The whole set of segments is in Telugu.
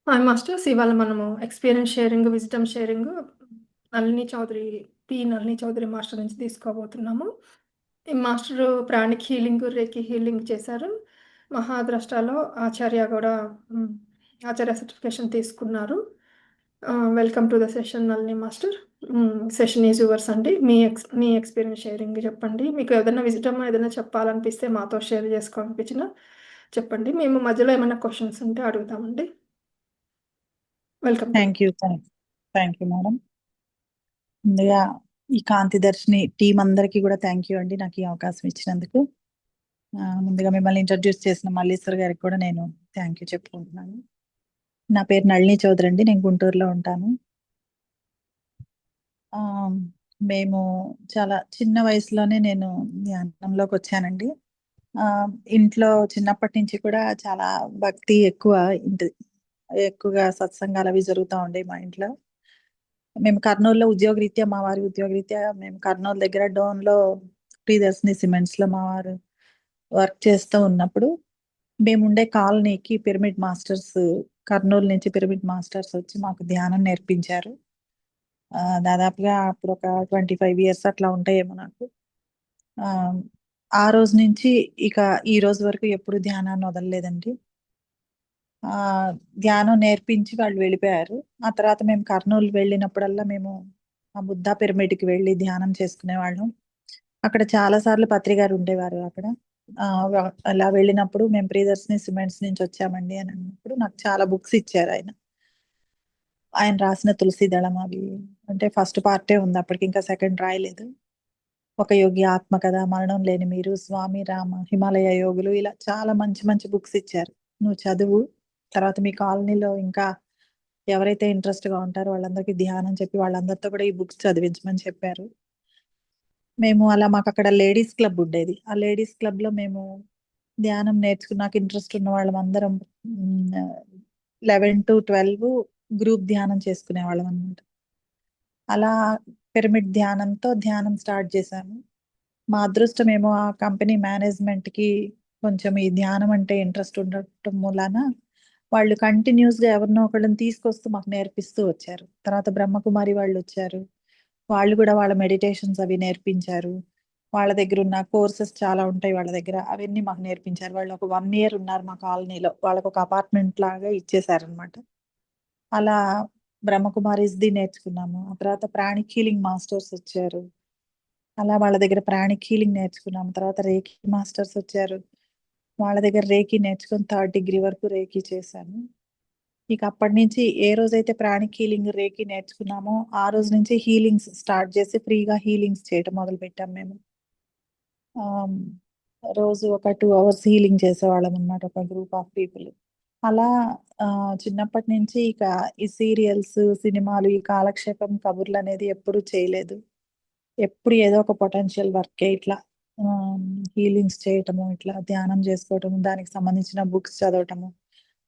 మాస్టర్స్ ఇవాళ మనము experience sharing, విజిటమ్ sharing Nalini Chowdary master నుంచి తీసుకోబోతున్నాము. ఈ మాస్టరు ప్రాణిక్ హీలింగ్, రేకి హీలింగ్ చేశారు. మహాద్రష్టలో ఆచార్య కూడా మ్, ఆచార్య సర్టిఫికేషన్ తీసుకున్నారు. Welcome to the session Nalini master. Session is yours అండి. మీ ఎక్స్పీరియన్స్ షేరింగ్ చెప్పండి. మీకు ఏదైనా విజిటమ్ ఏదైనా చెప్పాలనిపిస్తే మాతో షేర్ చేసుకోవాలనిపించినా చెప్పండి. మేము మధ్యలో ఏమైనా క్వశ్చన్స్ ఉంటే అడుగుతామండి. Welcome to. Thank you thank you madam. ముందుగా ఈ కాంతి దర్శిని టీం అందరికీ కూడా థ్యాంక్ యూ అండి, నాకు ఈ అవకాశం ఇచ్చినందుకు. ముందుగా మిమ్మల్ని ఇంట్రడ్యూస్ చేసిన మల్లీశ్వర్ గారికి కూడా నేను థ్యాంక్ యూ చెప్పుకుంటున్నాను. నా పేరు నళిని చౌదరి అండి, నేను గుంటూరులో ఉంటాను. ఆ, మేము చాలా చిన్న వయసులోనే నేను ధ్యానంలోకి వచ్చానండి. ఆ, ఇంట్లో చిన్నప్పటి నుంచి కూడా చాలా భక్తి ఎక్కువ. ఇంటి ఎక్కువగా సత్సంగాలు అవి జరుగుతూ ఉండే మా ఇంట్లో. మేము కర్నూలులో ఉద్యోగరీత్యా, మా వారి ఉద్యోగరీత్యా మేము కర్నూలు దగ్గర డోన్ లో ప్రియదర్శిని సిమెంట్స్ లో మా వారు వర్క్ చేస్తూ ఉన్నప్పుడు మేము ఉండే కాలనీకి పిరమిడ్ మాస్టర్స్, కర్నూలు నుంచి పిరమిడ్ మాస్టర్స్ వచ్చి మాకు ధ్యానం నేర్పించారు. దాదాపుగా అప్పుడు ఒక 25 years అట్లా ఉంటాయేమో నాకు. ఆ ఆ రోజు నుంచి ఇక ఈ రోజు వరకు ఎప్పుడు ధ్యానాన్ని వదలలేదండి. ఆ ధ్యానం నేర్పించి వాళ్ళు వెళ్ళిపోయారు. ఆ తర్వాత మేము కర్నూలు వెళ్ళినప్పుడల్లా మేము ఆ బుద్ధా పిరమిడ్కి వెళ్ళి ధ్యానం చేసుకునే వాళ్ళం. అక్కడ చాలా సార్లు పత్రి గారు ఉండేవారు అక్కడ. అలా వెళ్ళినప్పుడు మేము ప్రియదర్శిని సిమెంట్స్ నుంచి వచ్చామండి అని అన్నప్పుడు నాకు చాలా బుక్స్ ఇచ్చారు ఆయన. ఆయన రాసిన తులసి దళం అవి, అంటే ఫస్ట్ పార్టే ఉంది, అప్పటికి ఇంకా సెకండ్ రాయలేదు. ఒక యోగి ఆత్మ కథ, మరణం లేని మీరు, స్వామి రామ, హిమాలయ యోగులు, ఇలా చాలా మంచి మంచి బుక్స్ ఇచ్చారు. నువ్వు చదువు, తర్వాత మీ కాలనీలో ఇంకా ఎవరైతే ఇంట్రెస్ట్ గా ఉంటారో వాళ్ళందరికీ ధ్యానం చెప్పి వాళ్ళందరితో కూడా ఈ బుక్స్ చదివించమని చెప్పారు. మేము అలా, మాకు అక్కడ లేడీస్ క్లబ్ ఉండేది. ఆ లేడీస్ క్లబ్ లో మేము ధ్యానం నేర్చుకున్నాక ఇంట్రెస్ట్ ఉన్న వాళ్ళం అందరం 11 to 12 గ్రూప్ ధ్యానం చేసుకునే వాళ్ళం అనమాట. అలా పిరమిడ్ ధ్యానంతో ధ్యానం స్టార్ట్ చేశాము. మా అదృష్టం ఏమో ఆ కంపెనీ మేనేజ్మెంట్ కి కొంచెం ఈ ధ్యానం అంటే ఇంట్రెస్ట్ ఉండటం మూలాన వాళ్ళు కంటిన్యూస్ గా ఎవరినో ఒకళ్ళని తీసుకొస్తూ మాకు నేర్పిస్తూ వచ్చారు. తర్వాత బ్రహ్మకుమారి వాళ్ళు వచ్చారు, వాళ్ళు కూడా వాళ్ళ మెడిటేషన్స్ అవి నేర్పించారు. వాళ్ళ దగ్గర ఉన్న కోర్సెస్ చాలా ఉంటాయి వాళ్ళ దగ్గర, అవన్నీ మాకు నేర్పించారు. వాళ్ళు ఒక 1 year ఉన్నారు మా కాలనీలో, వాళ్ళకు ఒక అపార్ట్మెంట్ లాగా ఇచ్చేసారనమాట. అలా బ్రహ్మకుమారిస్ది నేర్చుకున్నాము. ఆ తర్వాత ప్రాణిక్ హీలింగ్ మాస్టర్స్ వచ్చారు, అలా వాళ్ళ దగ్గర ప్రాణిక్ హీలింగ్ నేర్చుకున్నాము. తర్వాత రేకి మాస్టర్స్ వచ్చారు, వాళ్ళ దగ్గర రేకి నేర్చుకుని 3rd degree వరకు రేకి చేశాను. ఇక అప్పటి నుంచి ఏ రోజైతే ప్రాణిక్ హీలింగ్, రేకి నేర్చుకున్నామో ఆ రోజు నుంచి హీలింగ్స్ స్టార్ట్ చేసి ఫ్రీగా హీలింగ్స్ చేయటం మొదలు పెట్టాం మేము. ఆమ్, రోజు ఒక 2 hours హీలింగ్ చేసేవాళ్ళం అన్నమాట, ఒక గ్రూప్ ఆఫ్ పీపుల్. అలా ఆ, చిన్నప్పటి నుంచి ఇక ఈ సీరియల్స్, సినిమాలు, ఈ కాలక్షేపం కబుర్లు అనేది ఎప్పుడు చేయలేదు. ఎప్పుడు ఏదో ఒక పొటెన్షియల్ వర్కే, ఇట్లా హీలింగ్స్ చేయటము, ఇట్లా ధ్యానం చేసుకోవటము, దానికి సంబంధించిన బుక్స్ చదవటము,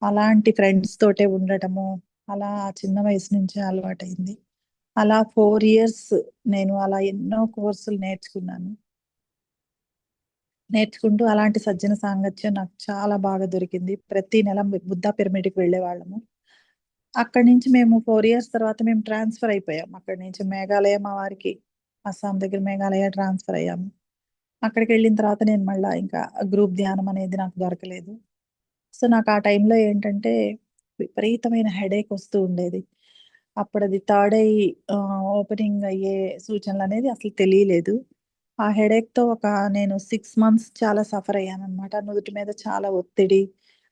అలాంటి ఫ్రెండ్స్ తోటే ఉండటము, అలా చిన్న వయసు నుంచే అలవాటైంది. అలా 4 years నేను అలా ఎన్నో కోర్సులు నేర్చుకున్నాను. నేర్చుకుంటూ అలాంటి సజ్జన సాంగత్యం నాకు చాలా బాగా దొరికింది. ప్రతి నెల బుద్ధా పిరమిడ్కి వెళ్ళే వాళ్ళము. అక్కడి నుంచి మేము 4 years తర్వాత మేము ట్రాన్స్ఫర్ అయిపోయాం. అక్కడి నుంచి మేఘాలయ, మా వారికి అస్సాం దగ్గర మేఘాలయ ట్రాన్స్ఫర్ అయ్యాము. అక్కడికి వెళ్ళిన తర్వాత నేను మళ్ళా ఇంకా గ్రూప్ ధ్యానం అనేది నాకు దొరకలేదు. సో నాకు ఆ టైంలో ఏంటంటే విపరీతమైన హెడేక్ వస్తూ ఉండేది. అప్పుడు అది థర్డ్ ఐ ఓపెనింగ్ అయ్యే సూచనలు అనేది అసలు తెలియలేదు. ఆ హెడేక్ తో నేను 6 months చాలా సఫర్ అయ్యాను అనమాట. నుదుటి మీద చాలా ఒత్తిడి,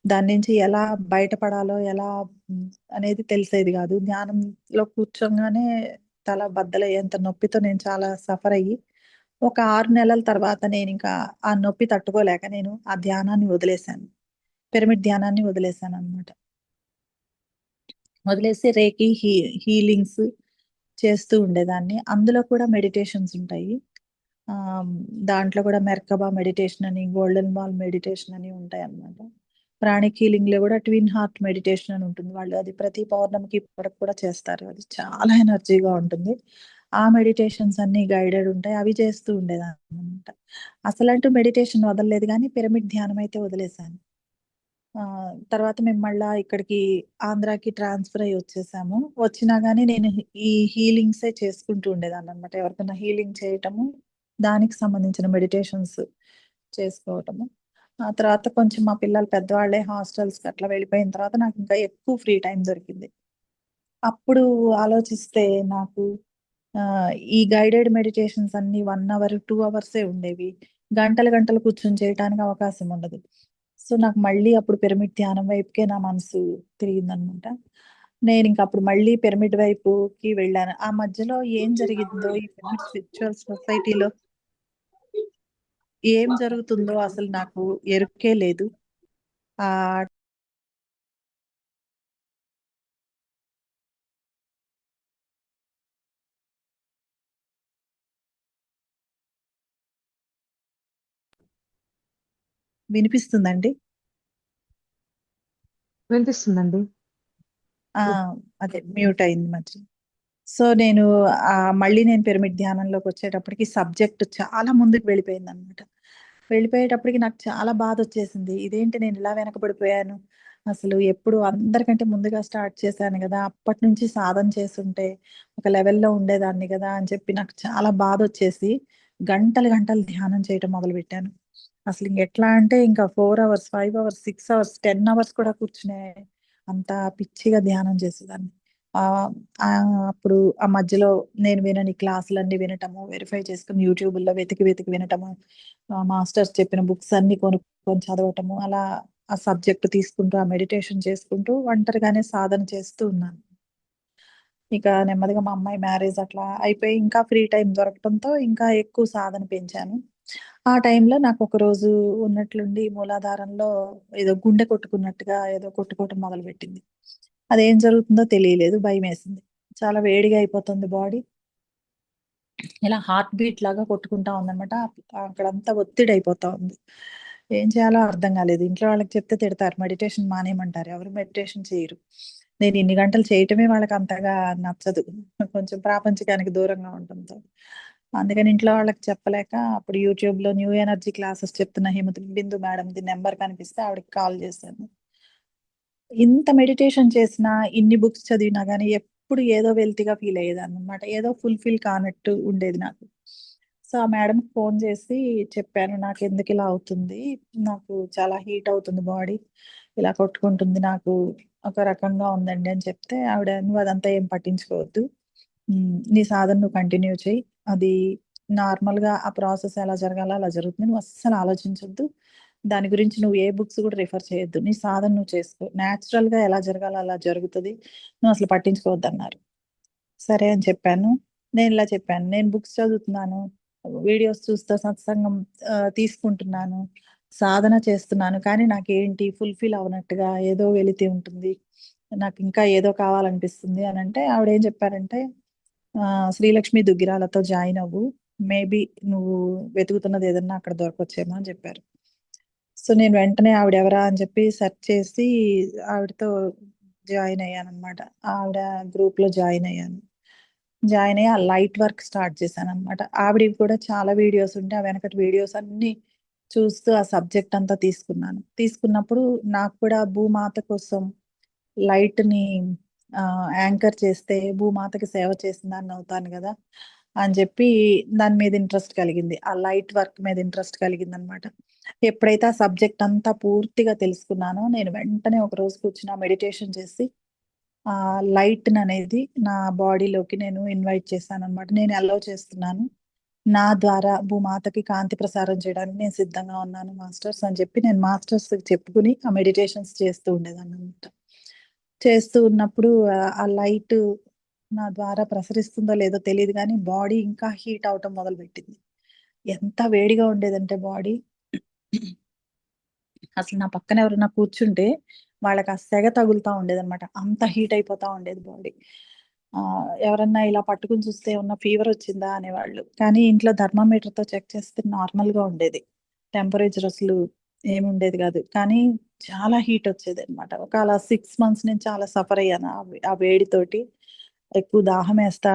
దాని నుంచి ఎలా బయటపడాలో ఎలా ఉమ్, అనేది తెలిసేది కాదు. ధ్యానంలో కూర్చోగానే తల బద్దలయ్యేంత నొప్పితో నేను చాలా సఫర్ అయ్యి ఒక 6 నెలల తర్వాత నేను ఇంకా ఆ నొప్పి తట్టుకోలేక నేను ఆ ధ్యానాన్ని వదిలేశాను. పిరమిడ్ ధ్యానాన్ని వదిలేశాను అనమాట. వదిలేసి రేకి హీలింగ్స్ చేస్తూ ఉండేదాన్ని. అందులో కూడా మెడిటేషన్స్ ఉంటాయి. ఆ దాంట్లో కూడా మెర్కబా మెడిటేషన్ అని, గోల్డెన్ బాల్ మెడిటేషన్ అని ఉంటాయి అన్నమాట. ప్రాణిక్ హీలింగ్ లో కూడా ట్విన్ హార్ట్ మెడిటేషన్ అని ఉంటుంది. వాళ్ళు అది ప్రతి పౌర్ణమికి ఇప్పటికి కూడా చేస్తారు. అది చాలా ఎనర్జీగా ఉంటుంది. ఆ మెడిటేషన్స్ అన్ని గైడెడ్ ఉంటాయి, అవి చేస్తూ ఉండేదాన్ని అనమాట. అసలంటూ మెడిటేషన్ వదలలేదు, కానీ పిరమిడ్ ధ్యానం అయితే వదిలేశాను. తర్వాత మేము మళ్ళా ఇక్కడికి ఆంధ్రాకి ట్రాన్స్ఫర్ అయ్యి వచ్చేసాము. వచ్చినా గానీ నేను ఈ హీలింగ్సే చేసుకుంటూ ఉండేదాన్ని అనమాట. ఎవరికైనా హీలింగ్ చేయటము, దానికి సంబంధించిన మెడిటేషన్స్ చేసుకోవటము. ఆ తర్వాత కొంచెం మా పిల్లలు పెద్దవాళ్ళే హాస్టల్స్కి అట్లా వెళ్ళిపోయిన తర్వాత నాకు ఇంకా ఎక్కువ ఫ్రీ టైం దొరికింది. అప్పుడు ఆలోచిస్తే నాకు ఈ గైడెడ్ మెడిటేషన్స్ అన్ని 1 అవర్ 2 అవర్సే ఉండేవి. గంటలు గంటలు కూర్చొని చేయటానికి అవకాశం ఉండదు. సో నాకు మళ్ళీ అప్పుడు పిరమిడ్ ధ్యానం వైపుకే నా మనసు తిరిగిందనమాట. నేను ఇంక అప్పుడు మళ్ళీ పిరమిడ్ వైపుకి వెళ్ళాను. ఆ మధ్యలో ఏం జరిగిందో ఈ పిరమిడ్ స్పిరిచువల్ సొసైటీలో ఏం జరుగుతుందో అసలు నాకు ఎరుకే లేదు. ఆ వినిపిస్తుందండి? వినిపిస్తుందండి. ఆ! అదే మ్యూట్ అయింది మధ్యలో. సో నేను మళ్ళీ నేను పిరమిడ్ ధ్యానంలోకి వచ్చేటప్పటికి సబ్జెక్ట్ చాలా ముందుకు వెళ్ళిపోయిందనమాట. వెళ్ళిపోయేటప్పటికి నాకు చాలా బాధొచ్చేసింది. ఇదేంటి నేను ఇలా వెనకబడిపోయాను. అసలు ఎప్పుడు అందరికంటే ముందుగా స్టార్ట్ చేశాను గదా! అప్పటినుంచి సాధన చేసుంటే ఒక లెవెల్‌లో ఉండేదాన్ని గదా! అని చెప్పి నాకు చాలా బాధొచ్చేసి గంటలు గంటలు ధ్యానం చేయటం మొదలుపెట్టాను. అసలు ఇంకెట్లా అంటే ఇంకా 4 అవర్స్, 5 అవర్స్, 6 అవర్స్, 10 అవర్స్ కూడా కూర్చునే అంత పిచ్చిగా ధ్యానం చేసేదాన్ని. ఆహ్, అప్పుడు ఆ మధ్యలో నేను వినని క్లాసులన్నీ వినటము, వెరిఫై చేసుకొని యూట్యూబుల్లో వెతికి వెతికి వినటము, మాస్టర్స్ చెప్పిన బుక్స్ అన్నీ కొనుక్కొని చదవటము, అలా ఆ సబ్జెక్ట్ తీసుకుంటూ, ఆ మెడిటేషన్ చేసుకుంటూ ఒంటరిగానే సాధన చేస్తూ ఉన్నాను. ఇక నెమ్మదిగా మా అమ్మాయి మ్యారేజ్ అట్లా అయిపోయి ఇంకా ఫ్రీ టైమ్ దొరకటంతో ఇంకా ఎక్కువ సాధన పెంచాను. ఆ టైంలో నాకొక రోజు ఉన్నట్లుండి మూలాధారంలో ఏదో గుండె కొట్టుకున్నట్టుగా ఏదో కొట్టుకోవటం మొదలుపెట్టింది. అదేం జరుగుతుందో తెలియలేదు. భయమేసింది. చాలా వేడిగా అయిపోతుంది బాడీ. ఇలా హార్ట్ బీట్ లాగా కొట్టుకుంటా ఉందనమాట. అక్కడంతా ఒత్తిడయిపోతా ఉంది. ఏం చేయాలో అర్థం కాలేదు. ఇంట్లో వాళ్ళకి చెప్తే తిడతారు. మెడిటేషన్ మానేయమంటారు. ఎవరు మెడిటేషన్ చేయరు. నేను ఇన్ని గంటలు చేయటమే వాళ్ళకి అంతగా నచ్చదు. కొంచెం ప్రాపంచికానికి దూరంగా ఉండటంతో. అందుకని ఇంట్లో వాళ్ళకి చెప్పలేక అప్పుడు యూట్యూబ్‌లో న్యూ ఎనర్జీ క్లాసెస్ చెప్తున్న బిందు మేడంది నంబర్ కనిపిస్తే ఆవిడకి కాల్ చేశాను. ఇంత మెడిటేషన్ చేసినా, ఇన్ని బుక్స్ చదివినా గాని ఎప్పుడు ఏదో వెల్తీగా ఫీల్ అయ్యేదాన్ననమాట. ఏదో ఫుల్‌ఫిల్ కానట్టు ఉండేది నాకు. సో, ఆ మేడంకి ఫోను చేసి చెప్పాను. నాకెందుకిలా అవుతుంది? నాకు చాలా హీట్ అవుతుంది బాడీ. ఇలా కొట్టుకుంటుంది. నాకు ఒక రకంగా ఉందండి అని చెప్తే ఆవిడ "నువ్వు అదంతా ఏం పట్టించుకోవద్దు. నీ సాధన నువ్వు కంటిన్యూ చెయి. అది నార్మల్‌గా ఆ ప్రాసెస్ ఎలా జరగాలో అలా జరుగుతుంది. నువ్వు అస్సలు ఆలోచించొద్దు. దాని గురించి నువ్వు ఏ బుక్స్ కూడా రిఫర్ చేయొద్దు. నీ సాధన నువ్వు చేసుకో. నేచురల్‌గా ఎలా జరగాలో అలా జరుగుతది. నువ్వసలు పట్టించుకోవద్దన్నారు. సరే అని చెప్పాను. నేనిలా చెప్పాను. నేను బుక్స్ చదువుతున్నాను. వీడియోస్ చూస్తా సత్సంగం తీసుకుంటున్నాను. సాధన చేస్తున్నాను. కానీ నాకేంటి ఫుల్‌ఫిల్ అవ్వనట్టుగా ఏదో వెలితి ఉంటుంది. నాకింకా ఏదో కావాలనిపిస్తుంది అనంటే ఆవిడేం చెప్పారంటే, "శ్రీలక్ష్మి దుగ్గిరాలతో జాయిన్ అవ్వు. మేబీ నువ్వు వెతుకుతున్నది ఏదన్నా అక్కడ దొరకొచ్చేమో" అని చెప్పారు. సో, నేను వెంటనే ఆవిడెవరా అని చెప్పి సెర్చ్ చేసి ఆవిడతో జాయిన్ అయ్యాననమాట. ఆవిడ గ్రూప్‌లో జాయిన్ అయ్యాను. జాయిన్ అయ్యి ఆ లైట్ వర్క్ స్టార్ట్ చేశాననమాట. ఆవిడవి కూడా చాలా వీడియోస్ ఉంటే, ఆ వెనకటి వీడియోస్ అన్నీ చూస్తూ ఆ సబ్జెక్ట్ అంతా తీసుకున్నాను. తీసుకున్నప్పుడు నాకు కూడా భూమాత కోసం లైట్‌ని యాంకర్ చేస్తే భూమాతకి సేవ చేసిన దాన్నవుతాను గదా! అని జెప్పి దాని మీద ఇంట్రెస్ట్ కలిగింది. ఆ లైట్ వర్క్ మీద ఇంట్రెస్ట్ కలిగిందనమాట. ఎప్పుడైతే ఆ సబ్జెక్ట్ అంతా పూర్తిగా తెలుసుకున్నానో, నేను వెంటనే ఒకరోజు కూర్చొని ఆ మెడిటేషన్ చేసి లైట్‌ననేది నా బాడీలోకి నేను ఇన్వైట్ చేశాననమాట. నేను అలౌ చేస్తున్నాను. నా ద్వారా భూమాతకి కాంతి ప్రసారం చేయడానికి నేను సిద్ధంగా ఉన్నాను మాస్టర్స్ అని చెప్పి నేను మాస్టర్స్‌కి చెప్పుకొని ఆ మెడిటేషన్స్ చేస్తూ ఉండేదాన్ననమాట. చేస్తూ ఉన్నప్పుడు ఆ లైటు నా ద్వారా ప్రసరిస్తుందో లేదో తెలీదు గానీ బాడీ ఇంకా హీట్ అవ్వటం మొదలుపెట్టింది. ఎంత వేడిగా ఉండేదంటే బాడీ అసలు నా పక్కన ఎవరైనా కూర్చుంటే వాళ్ళకి ఆ సెగ తగులుతా ఉండేదనమాట. అంత హీట్ అయిపోతా ఉండేది బాడీ. ఎవరన్నా ఇలా పట్టుకొని చూస్తే ఏమన్నా ఫీవర్ వచ్చిందా అనేవాళ్ళు. కానీ ఇంట్లో థర్మామీటర్‌తో చెక్ చేస్తే నార్మల్‌గా ఉండేది. టెంపరేచర్ అసలు ఏముండేది గాదు. కానీ చాలా హీట్ వచ్చేదనమాట. ఒక అలా 6 మంత్స్ నేను చాలా సఫర్ అయ్యాను. ఆ వేడితోటి. ఎక్కువ దాహమేస్తా,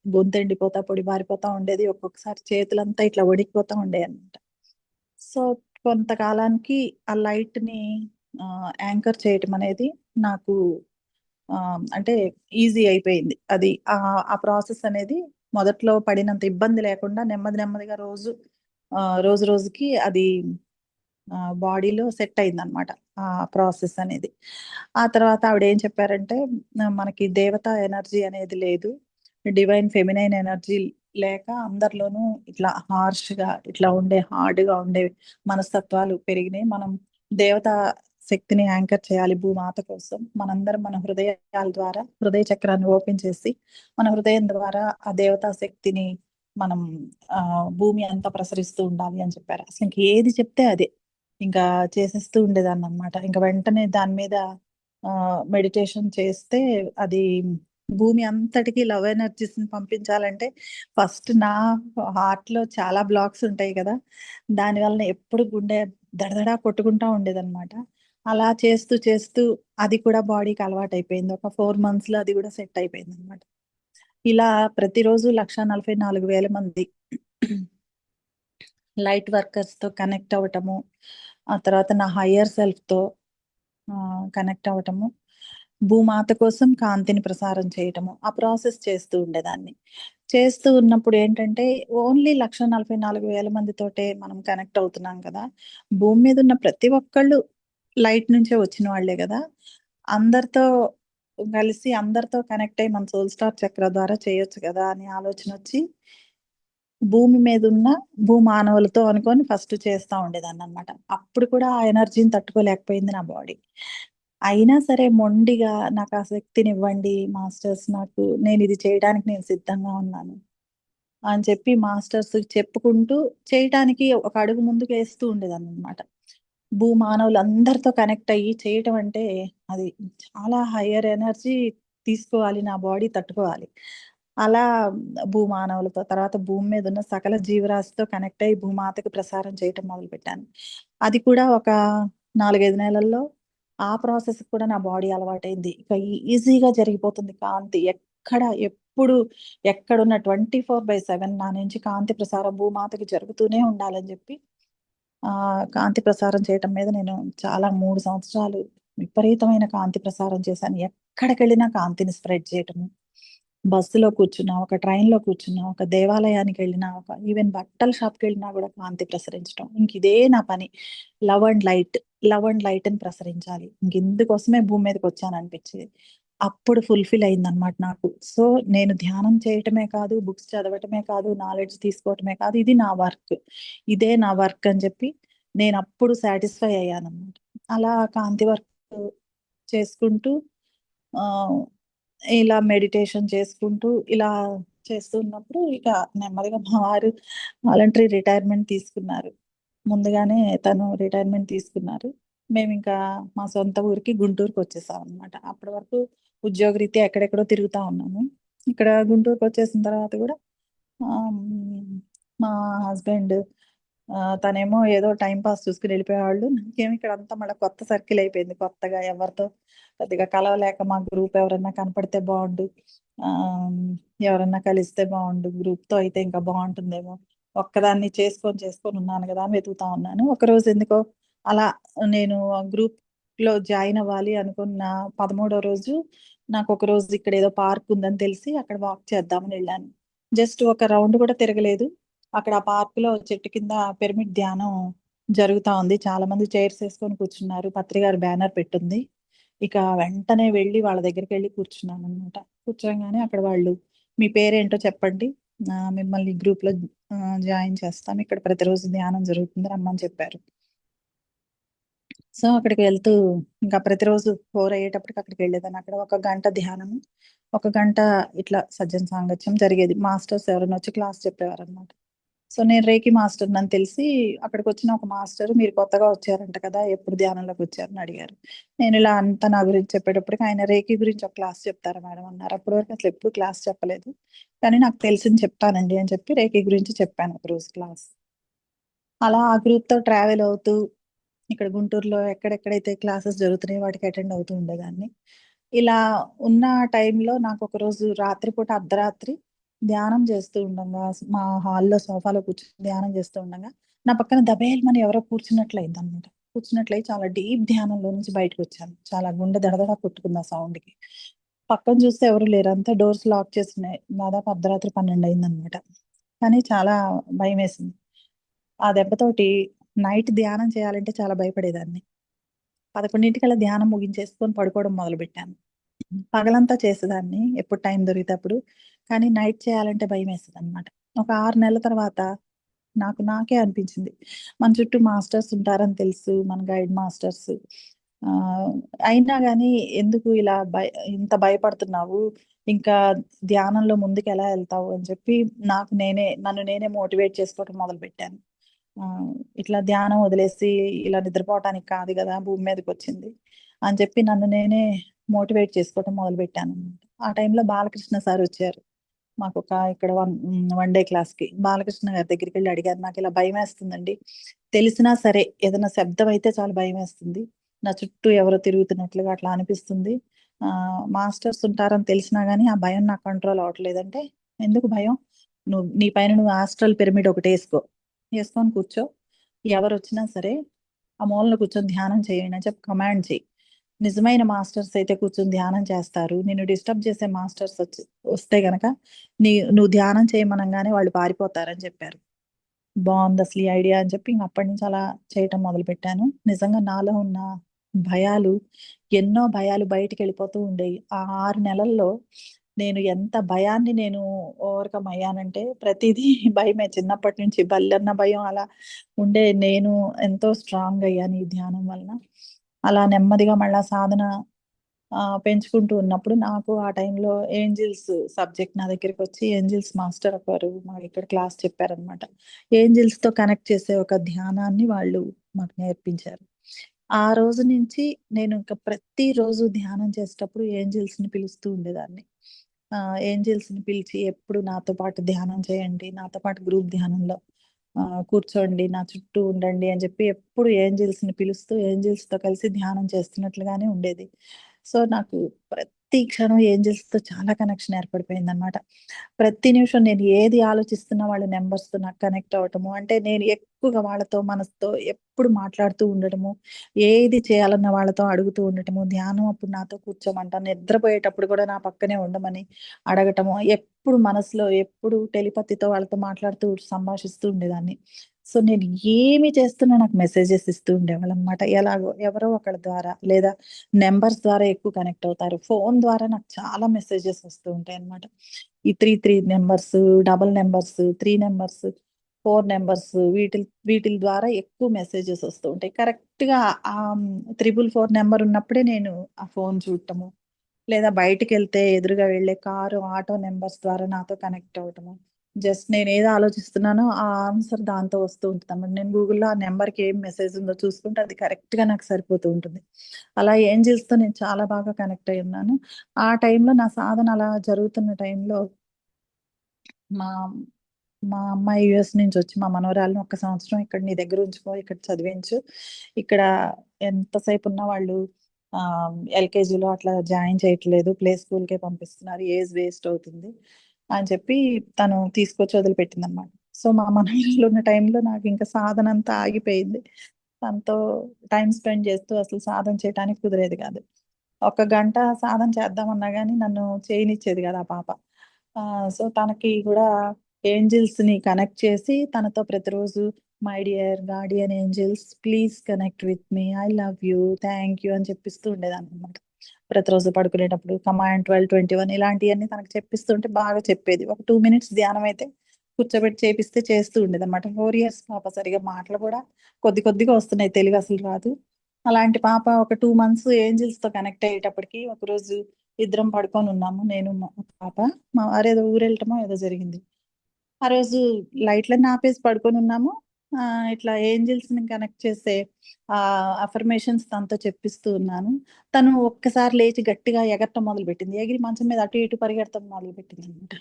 గొంతెండిపోతా, పొడిబారిపోతా ఉండేది. ఒక్కొక్కసారి చేతులంతా ఇట్లా వణికిపోతా ఉండేయన్నమాట. సో, కొంతకాలానికి ఆ లైట్‌ని యాంకర్ చేయటం అనేది నాకు అంటే ఈజీ అయిపోయింది. అది ఆ ప్రాసెస్ అనేది మొదట్లో పడినంత ఇబ్బంది లేకుండా నెమ్మది నెమ్మదిగా రోజు రోజుకి అది బాడీలో సెట్ అయిందనమాట ఆ ప్రాసెస్ అనేది. ఆ తర్వాత ఆవిడ ఏం చెప్పారంటే మనకి దేవతా ఎనర్జీ అనేది లేదు. డివైన్ ఫెమినైన్ ఎనర్జీ లేక అందరిలోనూ ఇట్లా హార్ష్‌గా ఇట్లా హార్డ్‌గా ఉండే మనస్తత్వాలు పెరిగినాయి. మనం దేవతా శక్తిని యాంకర్ చేయాలి భూమాత కోసం. మనందరం మన హృదయాల ద్వారా హృదయ చక్రాన్ని ఓపెన్ చేసి, మన హృదయం ద్వారా ఆ దేవతా శక్తిని మనం భూమి అంతా ప్రసరిస్తూ ఉండాలి అని చెప్పారు. అసలు ఇంక ఏది చెప్తే అదే. ఇంకా చేసేస్తూ ఉండేదాన్ననమాట. ఇంక వెంటనే దాని మీద మెడిటేషన్ చేస్తే అది భూమి అంతటికి లవ్ ఎనర్జీస్‌ని పంపించాలంటే ఫస్ట్ నా హార్ట్‌లో చాలా బ్లాక్స్ ఉంటాయి కదా! దాని వలన ఎప్పుడు గుండె దడదడ కొట్టుకుంటా ఉండేదనమాట. అలా చేస్తూ చేస్తూ అది కూడా బాడీకి అలవాటయిపోయింది. ఒక 4 మంత్స్‌లో అది కూడా సెట్ అయిపోయిందనమాట. ఇలా ప్రతిరోజు 1,44,000 మంది లైట్ వర్కర్స్‌తో కనెక్ట్ అవ్వటము. ఆ తర్వాత నా హయ్యర్ సెల్ఫ్‌తో కనెక్ట్ అవ్వటము. భూమాత కోసం కాంతిని ప్రసారం చేయటము. ఆ ప్రాసెస్ చేస్తూ ఉండేదాన్ని. చేస్తూ ఉన్నప్పుడు ఏంటంటే ఓన్లీ 1,44,000 మందితోటే మనం కనెక్ట్ అవుతున్నాం కదా! భూమి మీద ఉన్న ప్రతి ఒక్కళ్ళు లైట్ నుంచే వచ్చిన వాళ్ళే గదా! అందరితో కలిసి అందరితో కనెక్ట్ అయ్యి మన సోల్ స్టార్ చక్ర ద్వారా చేయొచ్చు కదా! అనే ఆలోచనొచ్చి భూమి మీదున్న భూమానవులతో అనుకోని ఫస్ట్ చేస్తా ఉండేదాన్ననమాట. అప్పుడు కూడా ఆ ఎనర్జీని తట్టుకోలేకపోయింది నా బాడీ. అయినా సరే మొండిగా నాకా శక్తినివ్వండి మాస్టర్స్ నేనిది చేయడానికి నేను సిద్ధంగా ఉన్నాను అని చెప్పి మాస్టర్స్‌కి చెప్పుకుంటూ చేయటానికి ఒక అడుగు ముందుకేస్తూ ఉండేదాన్ననమాట. భూమానవులందరితో కనెక్ట్ అయ్యి చేయటం అంటే అది చాలా హైయర్ ఎనర్జీ తీసుకోవాలి. నా బాడీ తట్టుకోవాలి. అలా భూమానవులతో తర్వాత భూమి మీద ఉన్న సకల జీవరాశితో కనెక్ట్ అయ్యి భూమాతకి ప్రసారం చేయటం మొదలుపెట్టాను. అది కూడా ఒక 4, 5 నెలల్లో ఆ ప్రాసెస్‌కి కూడా నా బాడీ అలవాటైంది. ఇక ఈజీగా జరిగిపోతుంది కాంతి. ఎప్పుడు ఎక్కడున్న 24/7 నా నుంచి కాంతి ప్రసారం భూమాతకి జరుగుతూనే ఉండాలని జెప్పి కాంతి ప్రసారం చేయటం మీద నేను చాలా 3 సంవత్సరాలు విపరీతమైన కాంతి ప్రసారం చేశాను. ఎక్కడికెళ్ళినా కాంతిని స్ప్రెడ్ చేయటము. బస్సులో కూర్చున్నా, ఒక ట్రైన్‌లో కూర్చున్నా, ఒక దేవాలయానికెళ్ళినా, ఒక ఈవెన్ బట్టల షాప్‌కెళ్ళినా గూడా కాంతి ప్రసరించటం. ఇంకిదే నా పని. Love and light, love and లైట్‌ని ప్రసరించాలి. ఇందుకోసమే భూమి మీదకొచ్చాననిపిచ్చేది. అప్పుడు ఫుల్‌ఫిల్ అయిందనమాట నాకు. సో, నేను ధ్యానం చేయటమే కాదు, బుక్స్ చదవటమే కాదు, నాలెడ్జ్ తీసుకోవటమే కాదు, ఇది నా వర్క్. ఇదే నా వర్క్ అని చెప్పి నేనప్పుడు సాటిస్ఫై అయ్యాననమాట. అలా కాంతి వర్క్ చేసుకుంటూ ఆహ్, ఇలా మెడిటేషన్ చేసుకుంటూ ఇలా చేస్తూ ఉన్నప్పుడు ఇక నెమ్మదిగా మా వారు వాలంటరీ రిటైర్మెంట్ తీసుకున్నారు. ముందుగానే తను రిటైర్మెంట్ తీసుకున్నారు. మేమింకా మా సొంత ఊరికి గుంటూరుకొచ్చేసామనమాట. అప్పటి వరకు ఉద్యోగరీత్యా ఎక్కడెక్కడో తిరుగుతా ఉన్నాము. ఇక్కడ గుంటూరుకొచ్చేసిన తర్వాత గూడా మా హస్బెండ్ తనేమో ఏదో టైమ్ పాస్ చూసుకొని ఎళ్ళిపోయేవాళ్ళు. నాకేమో ఇక్కడంతా మళ్ళా కొత్త సర్కిల్ అయిపోయింది. కొత్తగా ఎవరితో పెద్దగా కలవలేక మా గ్రూప్ ఎవరన్నా కనపడితే బావుండు. ఆహ్, ఎవరన్నా కలిస్తే బావుండు. గ్రూప్‌తో అయితే ఇంకా బావుంటుందేమో. ఒక్కదాన్ని చేసుకొని ఉన్నాను గదా! అని వెతుకుతా ఉన్నాను. ఒకరోజు ఎందుకో అలా నేను ఆ గ్రూప్‌లో జాయిన్ అవ్వాలి అనుకున్న 13 రోజు నాకొక రోజు ఇక్కడేదో పార్క్ ఉందని తెలిసి అక్కడ వాక్ చేద్దామని ఎళ్ళాను. జస్ట్ ఒక రౌండ్ కూడా తిరగలేదు. అక్కడ ఆ పార్క్‌లో చెట్టు కింద పిరమిడ్ ధ్యానం జరుగుతా ఉంది. చాలా మంది చైర్స్ ఏసుకొని కూర్చున్నారు. పత్రి గారి బ్యానర్ పెట్టుంది. ఇక వెంటనే వెళ్లి వాళ్ళ దగ్గరికెళ్లి కూర్చున్నాననమాట. కూర్చోంగానే అక్కడ వాళ్ళు "మీ పేరేంటో చెప్పండి. మిమ్మల్ని గ్రూప్‌లో జాయిన్ చేస్తాం. ఇక్కడ ప్రతిరోజు ధ్యానం జరుగుతుంది రమ్మని" చెప్పారు. సో, అక్కడికి వెళ్తూ ఇంకా ప్రతిరోజు 4 అయ్యేటప్పటికి అక్కడికెళ్ళేదాన్ని. అక్కడ ఒక గంట ధ్యానము, ఒక గంట ఇట్లా సజ్జన సాంగత్యం జరిగేది. మాస్టర్స్ ఎవరైనా వచ్చి క్లాస్ చెప్పేవారనమాట. సో, నేను రేకి మాస్టర్‌నని తెలిసి అక్కడికొచ్చిన ఒక మాస్టరు "మీరు కొత్తగా వచ్చారంట కదా! ఎప్పుడు ధ్యానంలోకొచ్చారని" అడిగారు. నేను ఇలా అంతా నా గురించి చెప్పేటప్పటికి ఆయన "రేకి గురించి ఒక క్లాస్ చెప్తారా మేడం" అన్నారు. అప్పటి వరకు అసలెప్పుడు క్లాస్ చెప్పలేదు. కానీ నాకు తెలిసింది చెప్తానండి అని చెప్పి రేకి గురించి చెప్పాను ఒకరోజు క్లాస్. అలా ఆ గ్రూప్‌తో ట్రావెల్ అవుతూ ఇక్కడ గుంటూరులో ఎక్కడెక్కడైతే క్లాసెస్ జరుగుతున్నాయో వాటికి అటెండ్ అవుతూ ఉండేదాన్ని. ఇలా ఉన్న టైంలో నాకొకరోజు రాత్రిపూట అర్ధరాత్రి ధ్యానం చేస్తూ ఉండంగా మా హాల్‌లో సోఫాలో కూర్చొని ధ్యానం చేస్తూ ఉండంగా నా పక్కన దబేల్మని ఎవరో కూర్చున్నట్లయిందనమాట. కూర్చున్నట్లయి చాలా డీప్ ధ్యానంలో నుంచి బయటకు వచ్చాను. చాలా గుండె దడదడ కొట్టుకుంది ఆ సౌండ్‌కి. పక్కన చూస్తే ఎవరు లేరు. అంతా డోర్స్ లాక్ చేసున్నాయి. దాదాపు అర్ధరాత్రి 12 అయిందనమాట. కానీ చాలా భయమేసింది. ఆ దెబ్బతోటి నైట్ ధ్యానం చేయాలంటే చాలా భయపడేదాన్ని. 11:00కల్లా ధ్యానం ముగించేసుకొని పడుకోవడం మొదలుపెట్టాను. పగలంతా చేసేదాన్ని ఎప్పుడు టైం దొరికితే అప్పుడు. కానీ నైట్ చేయాలంటే భయమేసేదనమాట. ఒక 6 నెలల తర్వాత నాకే అనిపించింది. మన చుట్టూ మాస్టర్స్ ఉంటారని తెలుసు. మన గైడ్ మాస్టర్స్. ఆహ్, అయినా గాని ఎందుకు ఇలా ఇంత భయపడుతున్నావు? ఇంకా ధ్యానంలో ముందుకెలా ఎళ్తావు అని చెప్పి నన్ను నేనే మోటివేట్ చేసుకోవడం మొదలుపెట్టాను. ఇట్లా ధ్యానం వదిలేసి ఇలా నిద్రపోవటానికి కాదు గదా! భూమి మీదకొచ్చింది అని చెప్పి నన్ను నేనే మోటివేట్ చేసుకోవటం మొదలుపెట్టాననమాట. ఆ టైంలో బాలకృష్ణ సారొచ్చారు. మాకొక ఇక్కడ వన్ డే క్లాస్‌కి. బాలకృష్ణ గారి దగ్గరికెళ్ళి అడిగాను. నాకిలా భయమేస్తుందండి. తెలిసినా సరే ఏదైనా శబ్దం అయితే చాలు భయమేస్తుంది. నా చుట్టూ ఎవరో తిరుగుతున్నట్లుగా అట్లా అనిపిస్తుంది. మాస్టర్స్ ఉంటారని తెలిసినా గాని ఆ భయం నాకు కంట్రోల్ అవ్వట్లేదంటే, "ఎందుకు భయం? నీ పైన నువ్వు ఆస్ట్రల్ పిరమిడ్ ఒకటేసుకో. యేసుకొని కూర్చో. ఎవరొచ్చినా సరే ఆ మూలన కూర్చొని ధ్యానం చేయండి" అని చెప్పి కమాండ్ చెయి. నిజమైన మాస్టర్స్ అయితే కూర్చొని ధ్యానం చేస్తారు. నిన్ను డిస్టర్బ్ చేసే మాస్టర్స్ వస్తే గనక నువ్వు ధ్యానం చేయమనంగానే వాళ్ళు పారిపోతారని చెప్పారు. బావుందసలు ఈ ఐడియా అని చెప్పి ఇంక అప్పటినుంచి అలా చేయటం మొదలుపెట్టాను. నిజంగా నాలో ఉన్న భయాలు, ఎన్నో భయాలు బయటికెళ్ళిపోతూ ఉండేయి. ఆ 6 నెలల్లో నేను ఎంత భయాన్ని ఓవర్‌కమ్ అయ్యానంటే ప్రతీదీ భయమే. చిన్నప్పటి నుంచి బల్లన్న భయం అలా నేను ఎంతో స్ట్రాంగ్ అయ్యాను ఈ ధ్యానం వలన. అలా నెమ్మదిగా మళ్ళా సాధన పెంచుకుంటూ ఉన్నప్పుడు నాకు ఆ టైంలో ఏంజెల్స్ సబ్జెక్ట్ నా దగ్గరికొచ్చి ఏంజెల్స్ మాస్టర్ ఒకరు మాకిక్కడ క్లాస్ చెప్పారనమాట. ఏంజెల్స్‌తో కనెక్ట్ చేసే ఒక ధ్యానాన్ని వాళ్ళు మాకు నేర్పించారు. ఆ రోజు నుంచి నేను ఇంక ప్రతిరోజు ధ్యానం చేసేటప్పుడు ఏంజెల్స్‌ని పిలుస్తూ ఉండేదాన్ని. ఏంజెల్స్‌ని పిలిచి ఎప్పుడు నాతో పాటు ధ్యానం చేయండి. నాతో పాటు గ్రూప్ ధ్యానంలో కూర్చోండి. నా చుట్టూ ఉండండి అని చెప్పి ఎప్పుడు ఏంజెల్స్‌ని పిలుస్తూ ఏంజెల్స్‌తో కలిసి ధ్యానం చేస్తున్నట్లుగానే ఉండేది. సో, నాకు ప్రతి క్షణం ఏంజెల్స్‌తో చాలా కనెక్షన్ ఏర్పడిపోయిందనమాట. ప్రతి నిమిషం నేను ఏది ఆలోచిస్తున్నా వాళ్ళ నంబర్స్‌తో నాకు కనెక్ట్ అవ్వటము. అంటే నేను ఎక్కువగా వాళ్ళతో మనసుతో ఎప్పుడు మాట్లాడుతూ ఉండటము. ఏది చేయాలన్నా వాళ్ళతో అడుగుతూ ఉండటము. ధ్యానం అప్పుడు నాతో కూర్చోమంట. నిద్రపోయేటప్పుడు కూడా నా పక్కనే ఉండమని అడగటము. ఎప్పుడు టెలిపతితో వాళ్ళతో మాట్లాడుతూ సంభాషిస్తూ ఉండేదాన్ని. సో, నేను ఏమి చేస్తున్నా నాకు మెసేజెస్ ఇస్తూ ఉండేవాళ్ళనమాట. ఎలాగో ఎవరో ఒకళ్ళ ద్వారా లేదా నంబర్స్ ద్వారా ఎక్కువ కనెక్ట్ అవుతారు. ఫోను ద్వారా నాకు చాలా మెసేజెస్ వస్తూ ఉంటాయన్నమాట. ఈ 3 numbers, double numbers, 3 numbers, 4 numbers వీటిల ద్వారా ఎక్కువ మెసేజెస్ వస్తూ ఉంటాయి. కరెక్ట్‌గా 444 నంబర్ ఉన్నప్పుడే నేను ఆ ఫోను చూడటము, లేదా బయటికెళ్తే ఎదురుగా వెళ్ళే కారు, ఆటో నంబర్స్ ద్వారా నాతో కనెక్ట్ అవ్వటము. జస్ట్ నేనేది ఆలోచిస్తున్నానో ఆ ఆన్సర్ దాంతో వస్తూ ఉంటదన్నమాట. నేను గూగుల్‌లో ఆ నంబర్‌కి ఏం మెసేజ్ ఉందో చూసుకుంటే అది కరెక్ట్‌గా నాకు సరిపోతూ ఉంటుంది. అలా ఏంజెల్స్‌తో నేను చాలా బాగా కనెక్ట్ అయ్యున్నాను. ఆ టైంలో నా సాధన అలా జరుగుతున్న టైంలో మా మా అమ్మాయి యూఎస్ నుంచొచ్చి మా మనవరాలిని ఒక్క సంవత్సరం ఇక్కడ నీ దగ్గర ఉంచుకో, ఇక్కడ చదివించు. ఇక్కడ ఎంతసేపున్నా వాళ్ళు ఎల్‌కేజీలో అట్లా జాయిన్ చేయట్లేదు. ప్లే స్కూల్‌కే పంపిస్తున్నారు. ఏజ్ వేస్ట్ అవుతుంది అని చెప్పి తను తీసుకొచ్చి వదిలిపెట్టిందనమాట. సో, మా మనవరాలు ఉన్న టైంలో నాకింక సాధనంతా ఆగిపోయింది. తనతో టైమ్ స్పెండ్ చేస్తూ అసలు సాధన చేయటానికి కుదిరేది కాదు. ఒక గంట సాధన చేద్దామన్నా గాని నన్ను చేయనిచ్చేది కాదు ఆ పాప. సో, తనకి గూడా ఏంజెల్స్‌ని కనెక్ట్ చేసి తనతో ప్రతిరోజు my dear guardian angels please connect with me. I love you. Thank you అని చెప్పిస్తూ ఉండేదాన్ననమాట. ప్రతిరోజు పడుకునేటప్పుడు కమాండ్ 12, 21 ఇలాంటియన్నీ తనకు చెప్పిస్తుంటే బాగా చెప్పేది. ఒక 2 మినిట్స్ ధ్యానం అయితే కూర్చోబెట్టి చేపిస్తే చేస్తూ ఉండేదన్నమాట. 4 ఇయర్స్ పాప సరిగ్గా మాటలు కూడా కొద్దిగా వస్తున్నాయి. తెలుగు అసలు రాదు. అలాంటి పాప ఒక 2 మంత్స్ ఏంజెల్స్‌తో కనెక్ట్ అయ్యేటప్పటికి ఒకరోజు ఇద్దరం పడుకొనున్నాము. నేను మా పాప. మా వారేదో ఊరెళ్ళటమో ఏదో జరిగింది. ఆ రోజు లైట్‌లన్నీ ఆపేసి పడుకొనున్నాము. ఇట్లా ఏంజెల్స్‌ని కనెక్ట్ చేసే అఫర్మేషన్స్ తనతో చెప్పిస్తూ ఉన్నాను. తను ఒక్కసారి లేచి గట్టిగా ఎగరటం మొదలుపెట్టింది. ఎగిరి మంచం మీద అటు ఇటు పరిగెడతం మొదలుపెట్టిందనమాట.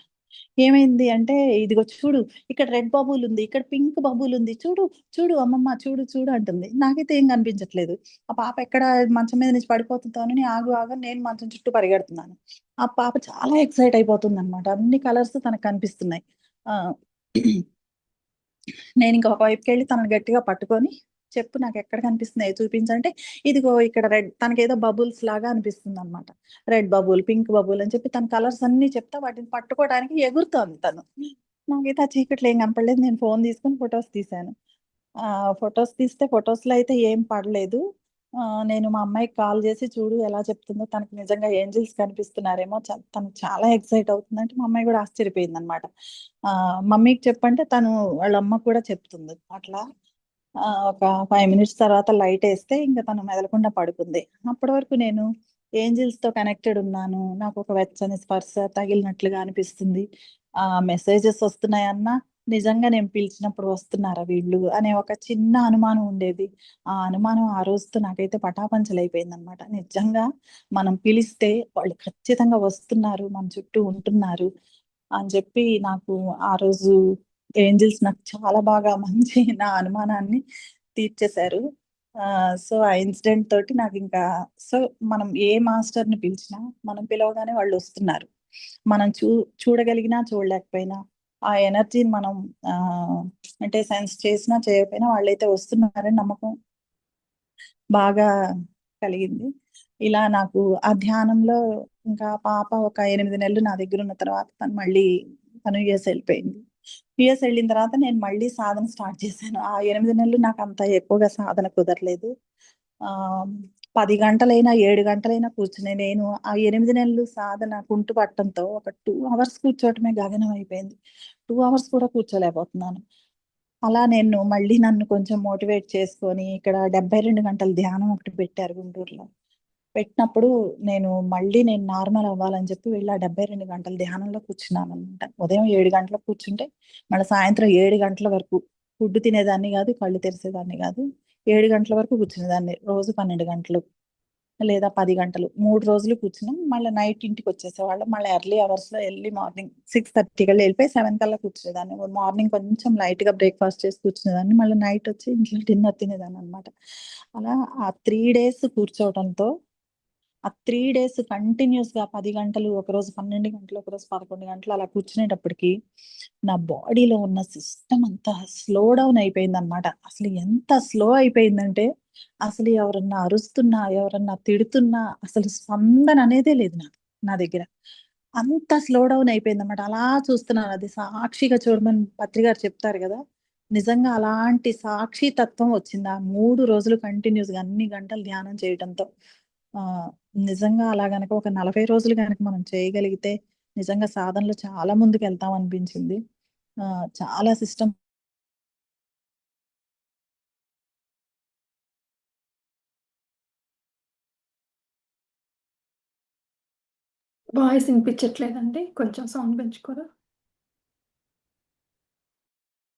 ఏమైంది అంటే, "ఇదిగో చూడు ఇక్కడ రెడ్ బబుల్ ఉంది. ఇక్కడ పింక్ బబుల్ ఉంది. చూడు, చూడు అమ్మమ్మ చూడు, చూడు" అంటుంది. నాకైతే ఏం కనిపించట్లేదు. ఆ పాప ఎక్కడ మంచం మీద నుంచి పడిపోతుందోనని ఆగు ఆగు అని నేను మంచం చుట్టూ పరిగెడుతున్నాను. ఆ పాప చాలా ఎక్సైట్ అయిపోతుందనమాట. అన్ని కలర్స్ తనకు కనిపిస్తున్నాయి. ఆ! నేనింక ఒక వైపుకెళ్ళి తనని గట్టిగా పట్టుకొని, చెప్పు నాకు ఎక్కడ కనిపిస్తున్నాయి చూపించంటే ఇదిగో ఇక్కడ రెడ్, తనకేదో బబుల్స్ లాగా అనిపిస్తుంది అనమాట. రెడ్ బబుల్, పింక్ బబుల్ అని చెప్పి తన కలర్స్ అన్ని చెప్తా వాటిని పట్టుకోవడానికి ఎగురుతోంది తను. నాకైతే ఆ చీకట్లో ఏం కనపడలేదు. నేను ఫోన్ తీసుకొని ఫొటోస్ తీశాను. ఫొటోస్ తీస్తే ఫొటోస్లో అయితే ఏం పడలేదు. నేను మా అమ్మాయికి కాల్ చేసి చూడు ఎలా చెప్తుందో, తనకి నిజంగా ఏంజిల్స్ కనిపిస్తున్నారేమో, తను చాలా ఎక్సైట్ అవుతుందంటే మా అమ్మాయి కూడా ఆశ్చర్యపోయింది అనమాట. మమ్మీకి చెప్పంటే తను వాళ్ళ అమ్మ కూడా చెప్తుంది అట్లా. ఒక 5 minutes తర్వాత లైట్ వేస్తే ఇంకా తను మెదలకుండా పడుకుంది. అప్పటి వరకు నేను ఏంజిల్స్ తో కనెక్టెడ్ ఉన్నాను, నాకు ఒక వెచ్చని స్పర్శ తగిలినట్లుగా అనిపిస్తుంది, మెసేజెస్ వస్తున్నాయన్నా నిజంగా నేను పిలిచినప్పుడు వస్తున్నారా వీళ్ళు అనే ఒక చిన్న అనుమానం ఉండేది. ఆ అనుమానం ఆ రోజుతో నాకైతే పటాపంచలైపోయింది అనమాట. నిజంగా మనం పిలిస్తే వాళ్ళు ఖచ్చితంగా వస్తున్నారు, మన చుట్టూ ఉంటున్నారు అని చెప్పి నాకు ఆ రోజు ఏంజిల్స్ నాకు చాలా బాగా మంచి నా అనుమానాన్ని తీర్చేశారు. సో ఆ ఇన్సిడెంట్ తోటి నాకు ఇంకా, సో మనం ఏ మాస్టర్ని పిలిచినా మనం పిలవగానే వాళ్ళు వస్తున్నారు. మనం చూడగలిగినా చూడలేకపోయినా ఆ ఎనర్జీని మనం ఆ అంటే సెన్స్ చేసినా చేయకపోయినా వాళ్ళైతే వస్తున్నారని నమ్మకం బాగా కలిగింది. ఇలా నాకు ఆ ధ్యానంలో ఇంకా పాప ఒక 8 నెలలు నా దగ్గర ఉన్న తర్వాత తను యుఎస్ వెళ్ళిపోయింది. యుఎస్ వెళ్ళిన తర్వాత నేను మళ్ళీ సాధన స్టార్ట్ చేశాను. ఆ 8 నెలలు నాకు అంత ఎక్కువగా సాధన కుదరలేదు. 10 గంటలైనా 7 గంటలైనా కూర్చునే నేను ఆ 8 నెలలు సాధన కుంటు పట్టడంతో ఒక 2 hours కూర్చోవటమే గగనం అయిపోయింది. 2 hours కూడా కూర్చోలేకపోతున్నాను. అలా నేను మళ్ళీ నన్ను కొంచెం మోటివేట్ చేసుకొని ఇక్కడ 72 గంటల ధ్యానం ఒకటి పెట్టారు గుంటూరులో. పెట్టినప్పుడు నేను నార్మల్ అవ్వాలని చెప్పి వెళ్ళి ఆ 72 గంటల ధ్యానంలో కూర్చున్నాననమాట. ఉదయం 7 గంటలకు కూర్చుంటే మళ్ళీ సాయంత్రం 7 గంటల వరకు ఫుడ్ తినేదాన్ని కాదు, కళ్ళు తెరిసేదాన్ని కాదు. 7 గంటల వరకు కూర్చునేదాన్ని. రోజు 12 గంటలు లేదా 10 గంటలు 3 రోజులు కూర్చున్నాం. మళ్ళీ నైట్ ఇంటికి వచ్చేసేవాళ్ళం. మళ్ళీ ఎర్లీ అవర్స్‌లో ఎళ్లి మార్నింగ్ 6:30 కల్లా వెళ్ళిపోయి 7 కల్లా కూర్చునేదాన్ని. మార్నింగ్ కొంచెం లైట్‌గా బ్రేక్‌ఫాస్ట్ చేసి కూర్చునేదాన్ని. మళ్ళీ నైట్ వచ్చి ఇంట్లో డిన్నర్ తినేదాన్ననమాట. అలా ఆ 3 డేస్ కూర్చోవటంతో ఆ 3 డేస్ కంటిన్యూస్‌గా 10 గంటలు, ఒకరోజు 12 గంటలు, ఒకరోజు 11 గంటలు అలా కూర్చునేటప్పటికి నా బాడీలో ఉన్న సిస్టమ్ అంతా స్లో డౌన్ అయిపోయిందనమాట. అసలు ఎంత స్లో అయిపోయిందంటే, అసలు ఎవరన్నా అరుస్తున్నా, ఎవరన్నా తిడుతున్నా అసలు స్పందన అనేదే లేదు నా దగ్గర. అంత స్లో డౌన్ అయిపోయిందనమాట. అలా చూస్తున్నాను. అది సాక్షిగా చూడమని పత్రి గారు చెప్తారు గదా! నిజంగా అలాంటి సాక్షి తత్వం వచ్చింది. ఆ 3 రోజులు కంటిన్యూస్‌గా అన్ని గంటలు ధ్యానం చేయటంతో. ఆహ్, నిజంగా అలా గనక ఒక 40 రోజులు గనక మనం చేయగలిగితే నిజంగా సాధనలో చాలా ముందుకెళ్తాం అనిపించింది. చాలా సిస్టమ్ వాయిస్ వినిపించట్లేదండి. కొంచెం సౌండ్ పెంచుకోరా?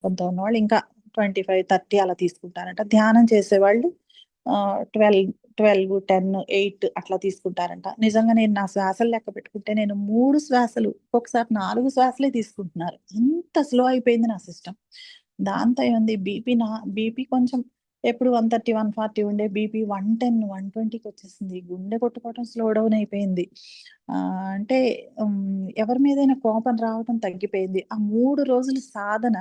కొంత ఉన్నవాళ్ళు ఇంకా 25, 30 అలా తీసుకుంటారంట. ధ్యానం చేసేవాళ్ళు 12, 10, 8 అట్లా తీసుకుంటారంట. నిజంగా నేను నా శ్వాసలు లెక్క పెట్టుకుంటే నేను 3 శ్వాసలు, ఒక్కొక్కసారి 4 శ్వాసలే తీసుకుంటున్నారు. అంత స్లో అయిపోయింది నా సిస్టమ్. దాంతో ఏముంది బీపీ కొంచెం ఎప్పుడు 130, 140 ఉండే బీపీ 110, 120కి వచ్చేసింది. గుండె కొట్టుకోవడం స్లో డౌన్ అయిపోయింది. అంటే ఎవరి మీదైనా కోపం రావడం తగ్గిపోయింది. ఆ 3 రోజులు సాధన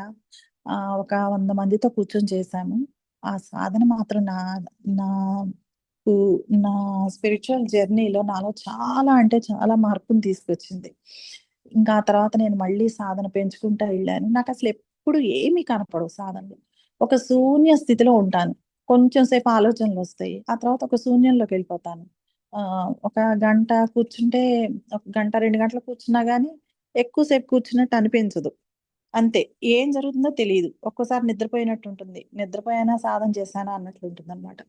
ఒక 100 మందితో కూర్చొని చేశాము. ఆ సాధన మాత్రం నాకు నా స్పిరిచ్యువల్ జర్నీలో నాలో చాలా అంటే చాలా మార్పుని తీసుకొచ్చింది. ఇంకా ఆ తర్వాత నేను మళ్ళీ సాధన పెంచుకుంటా వెళ్ళాను. నాకసలు ఎప్పుడు ఏమి కనపడవు సాధనలో. ఒక శూన్య స్థితిలో ఉంటాను. కొంచెం సేపు ఆలోచనలొస్తాయి. ఆ తర్వాత ఒక శూన్యంలోకెళ్ళిపోతాను. ఒక గంట కూర్చుంటే, ఒక గంట, 2 గంటలు కూర్చున్నా గానీ ఎక్కువ సేపు కూర్చున్నట్టు అనిపించదు. అంతే. ఏం జరుగుతుందో తెలీదు. ఒక్కోసారి నిద్రపోయినట్టుంటుంది. నిద్రపోయానా, సాధన చేశానా అన్నట్లుంటుందనమాట.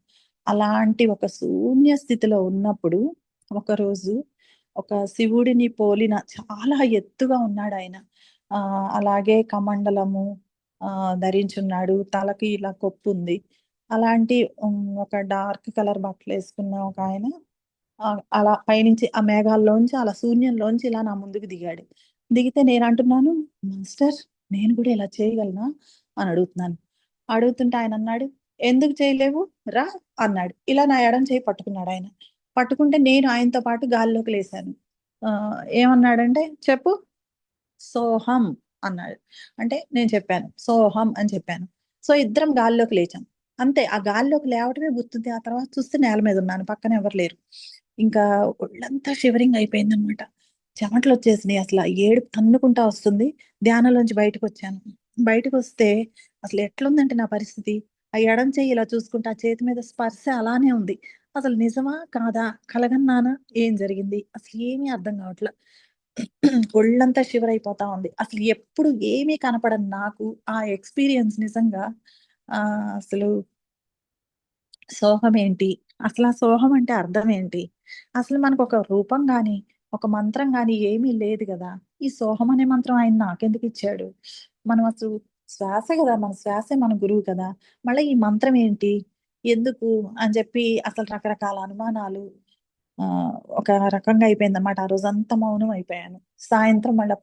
అలాంటి ఒక శూన్య స్థితిలో ఉన్నప్పుడు, ఒకరోజు ఒక శివుడిని పోలిన చాలా ఎత్తుగా ఉన్నాడాయన. అలాగే కమండలము ధరించున్నాడు. తలకి ఇలా కొప్పుంది. అలాంటి ఒక డార్క్ కలర్ బట్టలేసుకున్న ఒకాయన అలా పైనుంచి ఆ మేఘాల్లోంచి అలా శూన్యంలోంచి ఇలా నా ముందుకు దిగాడు. దిగితే నేనంటున్నాను, "మాస్టర్ నేను గూడా ఇలా చేయగలనా?" అని అడుగుతున్నాను. అడుగుతుంటే ఆయనన్నాడు, "ఎందుకు చేయలేవు? రా" అన్నాడు. ఇలా నా ఎడమ చెయ్యి పట్టుకున్నాడాయన. పట్టుకుంటే నేను ఆయనతో పాటు గాల్లోకి లేసాను. ఏమన్నాడంటే, "చెప్పు" సోహం అన్నాడు. అంటే నేను చెప్పాను. సోహం అని చెప్పాను. సో, ఇద్దరం గాల్లోకి లేచాం. అంతే ఆ గాలిలోకి లేవటమే గుర్తుంది. ఆ తర్వాత చూస్తే నేల మీద ఉన్నాను. పక్కన ఎవరు లేరు. ఇంకా ఒళ్ళంతా షివరింగ్ అయిపోయిందనమాట. చెమటలు వచ్చేసినాయి. అసలు ఆ ఏడుపు తన్నుకుంటా వస్తుంది. ధ్యానంలోంచి బయటకొచ్చాను. బయటకొస్తే అసలు ఎట్లుందంటే నా పరిస్థితి, ఆ ఎడమ చెయ్యి ఇలా చూసుకుంటే ఆ చేతి మీద స్పర్శ అలానే ఉంది. అసలు నిజమా? కాదా? కలగన్నానా? ఏం జరిగింది? అసలు ఏమీ అర్థం కావట్ల. ఒళ్ళంతా షివర్ అయిపోతా ఉంది. అసలు ఎప్పుడు ఏమీ కనపడని నాకు ఆ ఎక్స్‌పీరియన్స్ నిజంగా అసలు సోహమేంటి? అసలా సోహం అంటే అర్థం ఏంటి? అసలు మనకొక రూపం గాని, ఒక మంత్రం గాని ఏమీ లేదు గదా! ఈ సోహం అనే మంత్రం ఆయన నాకెందుకిచ్చాడు? మనం అసలు శ్వాస గదా! మన శ్వాసే మన గురువు కదా! మళ్ళా ఈ మంత్రం ఏంటి? ఎందుకు? అని చెప్పి అసలు రకరకాల అనుమానాలు ఒక రకంగా అయిపోయిందన్నమాట. ఆ రోజంతా మౌనం అయిపోయాను. సాయంత్రం మళ్ళా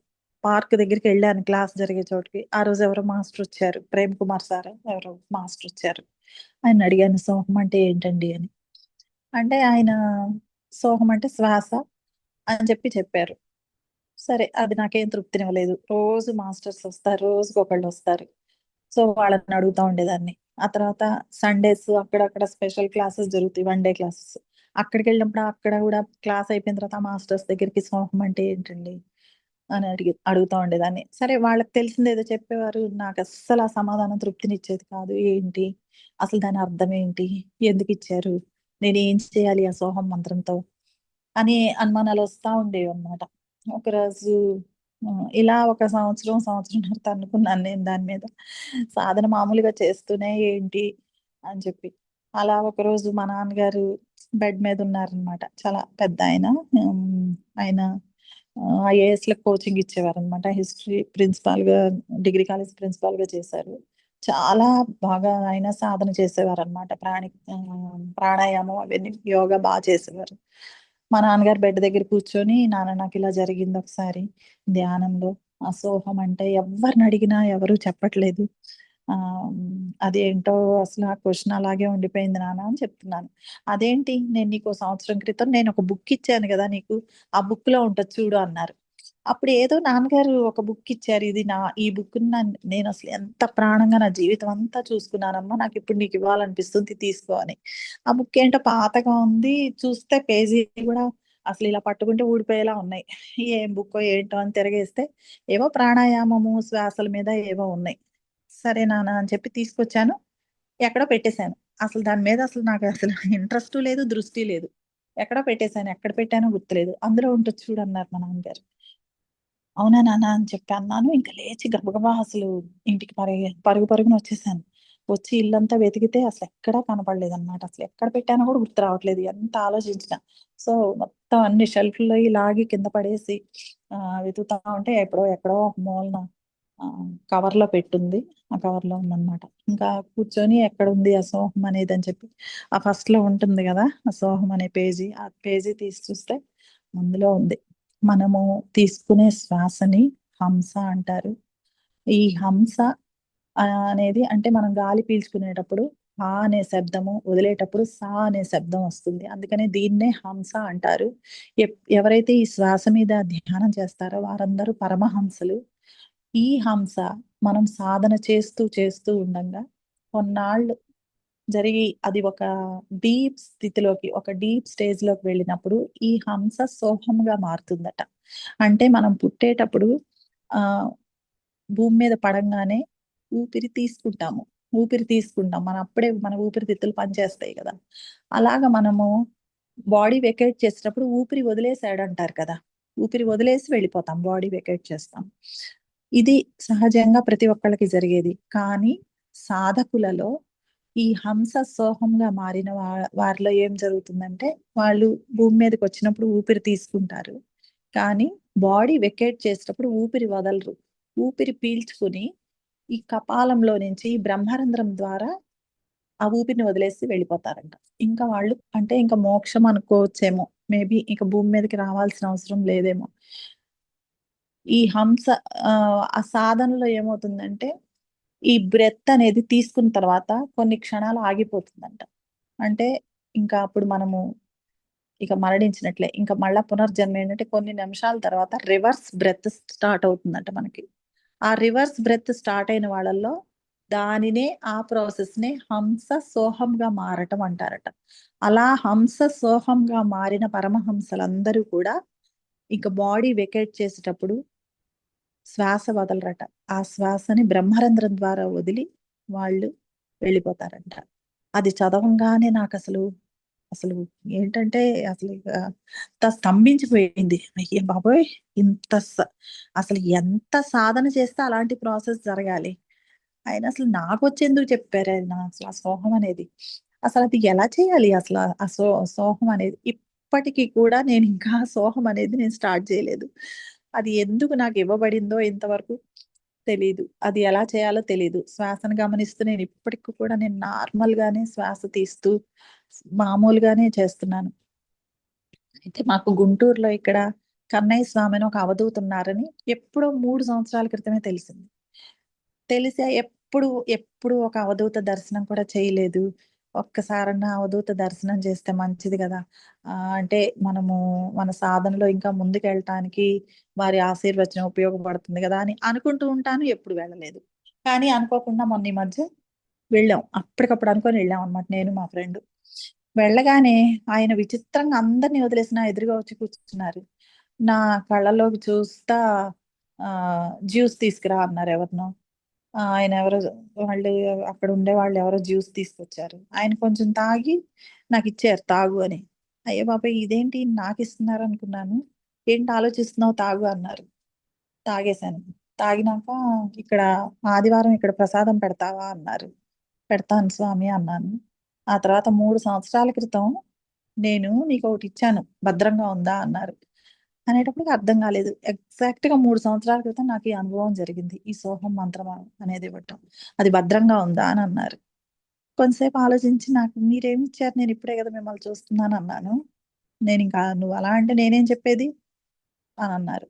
పార్క్ దగ్గరికెళ్ళాను క్లాస్ జరిగే చోటుకి. ఆ రోజు ఎవరో మాస్టరొచ్చారు. ప్రేమ్ కుమార్ సారో ఎవరో మాస్టరొచ్చారు. ఆయన్నడిగాను సోహం అంటే ఏంటండి అని. అంటే ఆయన సోహం అంటే శ్వాస అని చెప్పారు. సరే అది నాకేం తృప్తినివ్వలేదు. రోజు మాస్టర్స్ వస్తారు. రోజుకొకళ్ళొస్తారు. సో, వాళ్ళని అడుగుతా ఉండేదాన్ని. ఆ తర్వాత సండేస్ అక్కడక్కడ స్పెషల్ క్లాసెస్ జరుగుతాయి. One day classes. అక్కడికెళ్ళినప్పుడు అక్కడ గూడా క్లాస్ అయిపోయిన తర్వాత ఆ మాస్టర్స్ దగ్గరికి సోహం అంటే ఏంటండి? అని అడుగుతా ఉండేదాన్ని. సరే వాళ్ళకి తెలిసిందేదో చెప్పేవారు. నాకస్సలు ఆ సమాధానం తృప్తినిచ్చేది కాదు. ఏంటి? అసలు దాని అర్థమేంటి? ఎందుకిచ్చారు? నేనేం చేయాలి ఆ సోహం మంత్రంతో? అని అనుమానాలొస్తా ఉండేవన్నమాట. ఒకరోజు ఇలా ఒక సంవత్సరం, సంవత్సరంన్నర తన్నుకున్నాను నేను దాని మీద. సాధన మామూలుగా చేస్తూనే ఏంటి అని చెప్పి. అలా ఒకరోజు మా నాన్నగారు బెడ్ మీద ఉన్నారనమాట. చాలా పెద్దాయన. ఆయన ఐఏఎస్‌లకి కోచింగ్ ఇచ్చేవారనమాట. హిస్టరీ ప్రిన్సిపాల్‌గా డిగ్రీ కాలేజ్ ప్రిన్సిపాల్‌గా చేశారు. చాలా బాగా ఆయన సాధన చేసేవారనమాట. ప్రాణాయామం అవన్నీ యోగా చేసేవారు. మా నాన్నగారు బెడ్ దగ్గర కూర్చొని, "నాన్న నాకిలా జరిగింది ఒకసారి ధ్యానంలో. అసోహం అంటే ఎవ్వరినడిగినా ఎవరు చెప్పట్లేదు. అదేంటో అసలు ఆ క్వెషన్ అలాగే ఉండిపోయింది నాన్న" అని చెప్తున్నాను. "అదేంటి నేను నీకో సంవత్సరం క్రితం నేనొక బుక్ ఇచ్చాను గదా నీకు. ఆ బుక్‌లో ఉంటది చూడు" అన్నారు. అప్పుడు ఏదో నాన్నగారు ఒక బుక్ ఇచ్చారు. ఇది ఈ బుక్‌ని నేనసలు ఎంత ప్రాణంగా నా జీవితం అంతా చూసుకున్నానమ్మా. నాకిప్పుడు నీకివ్వాలనిపిస్తుంది తీసుకో అని. ఆ బుక్ ఏంటో పాతగా ఉంది. చూస్తే పేజీలు గూడా అసలు ఇలా పట్టుకుంటే ఊడిపోయేలా ఉన్నాయి. ఏం బుక్కో ఏంటో అని తిరగేస్తే ఏవో ప్రాణాయామము, శ్వాసల మీద ఏవో ఉన్నాయి. సరే నాన్న అని చెప్పి తీసుకొచ్చాను. ఎక్కడో పెట్టేసాను. అసలు దాని మీద నాకసలు ఇంట్రెస్టు లేదు, దృష్టి లేదు. ఎక్కడో పెట్టేసాను. ఎక్కడ పెట్టానో గుర్తులేదు. అందులో ఉంటది చూడన్నారు మా నాన్నగారు. అవునా నాన్న అని చెప్పి అన్నాను. ఇంక లేచి గబగబా అసలు ఇంటికి పరుగు పరుగున వచ్చేసాను. వచ్చి ఇల్లంతా వెతికితే అసలెక్కడా కనపడలేదన్నమాట. అసలెక్కడ పెట్టానో కూడా గుర్తు రావట్లేదు. ఎంత ఆలోచించినా. సో, మొత్తం అన్ని షెల్ఫ్‌లోయి లాగి కింద పడేసి వెతుకుతా ఉంటే ఎక్కడో ఒక మూలన కవర్‌లో పెట్టుంది. ఆ కవర్‌లో ఉందన్నమాట. ఇంకా కూర్చొని ఎక్కడుంది ఆ సోహం అనేదని చెప్పి ఆ ఫస్ట్‌లో ఉంటుంది గదా! ఆ సోహం అనే పేజీ. ఆ పేజీ తీసి చూస్తే అందులో ఉంది. మనము తీసుకునే శ్వాసని హంస అంటారు. ఈ హంస అనేది అంటే మనం గాలి పీల్చుకునేటప్పుడు అనే శబ్దము, వదిలేటప్పుడు అనే శబ్దం వస్తుంది. అందుకనే దీన్నే హంస అంటారు. ఎవరైతే ఈ శ్వాస మీద ధ్యానం చేస్తారో వారందరూ పరమహంసలు. ఈ హంస మనం సాధన చేస్తూ ఉండంగా కొన్నాళ్ళు జరిగి అది ఒక ఒక డీప్ స్టేజ్‌లోకి వెళ్ళినప్పుడు ఈ హంస సోహంగా మారుతుందట. అంటే మనం పుట్టేటప్పుడు ఆహ్, భూమి మీద పడంగానే ఊపిరి తీసుకుంటాము. ఊపిరి తీసుకుంటాం. అప్పుడే మన ఊపిరితిత్తులు పనిచేస్తాయి గదా! అలాగా మనము బాడీ వెకేట్ చేసేటప్పుడు ఊపిరి వదిలేసాడంటారు కదా! ఊపిరి వదిలేసి వెళ్ళిపోతాం. బాడీ వెకేట్ చేస్తాం. ఇది సహజంగా ప్రతి ఒక్కళ్ళకి జరిగేది. కానీ సాధకులలో ఈ హంస సోహంగా మారిన వారిలో ఏం జరుగుతుందంటే, వాళ్ళు భూమి మీదకొచ్చినప్పుడు ఊపిరి తీసుకుంటారు. కానీ బాడీ వెకేట్ చేసేటప్పుడు ఊపిరి వదలరు. ఊపిరి పీల్చుకొని ఈ కపాలంలో నుంచి బ్రహ్మరంధ్రం ద్వారా ఆ ఊపిరిని వదిలేసి వెళ్ళిపోతారంట. ఇంకా వాళ్ళు అంటే ఇంక మోక్షం అనుకోవచ్చేమో. మేబీ ఇక భూమి మీదకి రావాల్సిన అవసరం లేదేమో. ఈ హంస ఆ సాధనలో ఏమవుతుందంటే, ఈ బ్రెత్ అనేది తీసుకున్న తర్వాత కొన్ని క్షణాలు ఆగిపోతుందంట. అంటే ఇంకా అప్పుడు మనము ఇక మరణించినట్లే. ఇంక మళ్ళా పునర్జన్మ ఏంటంటే కొన్ని నిమిషాల తర్వాత రివర్స్ బ్రెత్ స్టార్ట్ అవుతుందంట మనకి. ఆ రివర్స్ బ్రెత్ స్టార్ట్ అయిన వాళ్ళల్లో దానినే ఆ ప్రాసెస్ నే హంస సోహంగా మారటం అంటారట. అలా హంస సోహంగా మారిన పరమహంసలందరూ కూడా ఇక బాడీ వెకేట్ చేసేటప్పుడు శ్వాస వదలరట. ఆ శ్వాసని బ్రహ్మరంధ్రం ద్వారా వదిలి వాళ్ళు వెళ్ళిపోతారంట. అది చదవంగానే నాకసలు, అసలు ఏంటంటే అసలు ఇక స్తంభించిపోయింది. అయ్య బాబోయ్! ఇంత అసలు ఎంత సాధన చేస్తే అలాంటి ప్రాసెస్ జరగాలి. ఆయన అసలు నాకొచ్చేందుకు చెప్పారాయన అసలు ఆ సోహం అనేది. అసలది ఎలా చేయాలి అసల ఆ సోహం అనేది? ఇప్పటికి కూడా నేనింకా సోహం అనేది నేను స్టార్ట్ చేయలేదు. అది ఎందుకు నాకివ్వబడిందో ఇంతవరకు తెలీదు. అది ఎలా చేయాలో తెలీదు. శ్వాసను గమనిస్తూ నేనిప్పటికి కూడా నేను నార్మల్‌గానే శ్వాస తీస్తూ మామూలుగానే చేస్తున్నాను. అయితే మాకు గుంటూరులో ఇక్కడ కన్నయ్య స్వామి అని ఒక అవధూత ఉన్నారని ఎప్పుడో 3 సంవత్సరాల క్రితమే తెలిసింది. తెలిసా ఎప్పుడు ఒక అవధూత దర్శనం కూడా చేయలేదు. ఒక్కసారన్నా అవధూత దర్శనం చేస్తే మంచిది గదా! అంటే మనము మన సాధనలో ఇంకా ముందుకెళ్ళటానికి వారి ఆశీర్వచనం ఉపయోగపడుతుంది గదా! అని అనుకుంటూ ఉంటాను. ఎప్పుడు వెళ్ళలేదు. కానీ అనుకోకుండా మొన్న ఈ మధ్య వెళ్ళాం. అప్పటికప్పుడు అనుకోని వెళ్ళామనమాట నేను, మా ఫ్రెండు. వెళ్ళగానే ఆయన విచిత్రంగా అందరిని వదిలేసి నా ఎదురుగా వచ్చి కూర్చున్నారు. నా కళ్ళలోకి చూస్తా జ్యూస్ తీసుకురా అన్నారు ఎవరినో. ఆయన ఎవరో వాళ్ళు అక్కడ ఉండేవాళ్ళు ఎవరో జ్యూస్ తీసుకొచ్చారు. ఆయన కొంచెం తాగి నాకిచ్చారు తాగు అని. అయ్య బాబోయ్! ఇదేంటి నాకిస్తున్నారనుకున్నాను. ఏంటి ఆలోచిస్తున్నావు తాగు అన్నారు. తాగేశాను. తాగినాక ఇక్కడ ఆదివారం ఇక్కడ ప్రసాదం పెడతావా అన్నారు. పెడతాను స్వామి అన్నాను. ఆ తర్వాత 3 సంవత్సరాల క్రితం నేను నీకొకటిచ్చాను భద్రంగా ఉందా అన్నారు. అనేటప్పటికి అర్థం కాలేదు. ఎగ్జాక్ట్‌గా 3 సంవత్సరాల క్రితం నాకు ఈ అనుభవం జరిగింది. ఈ సోహం మంత్రం అనేది ఇవ్వటం. అది భద్రంగా ఉందా అని అన్నారు. కొంతసేపు ఆలోచించి నాకు మీరేమిచ్చారు నేను ఇప్పుడే కదా మిమ్మల్ని చూస్తున్నాను అన్నాను. నేనింకా నువ్వు అలా అంటే నేనేం చెప్పేది అని అన్నారు.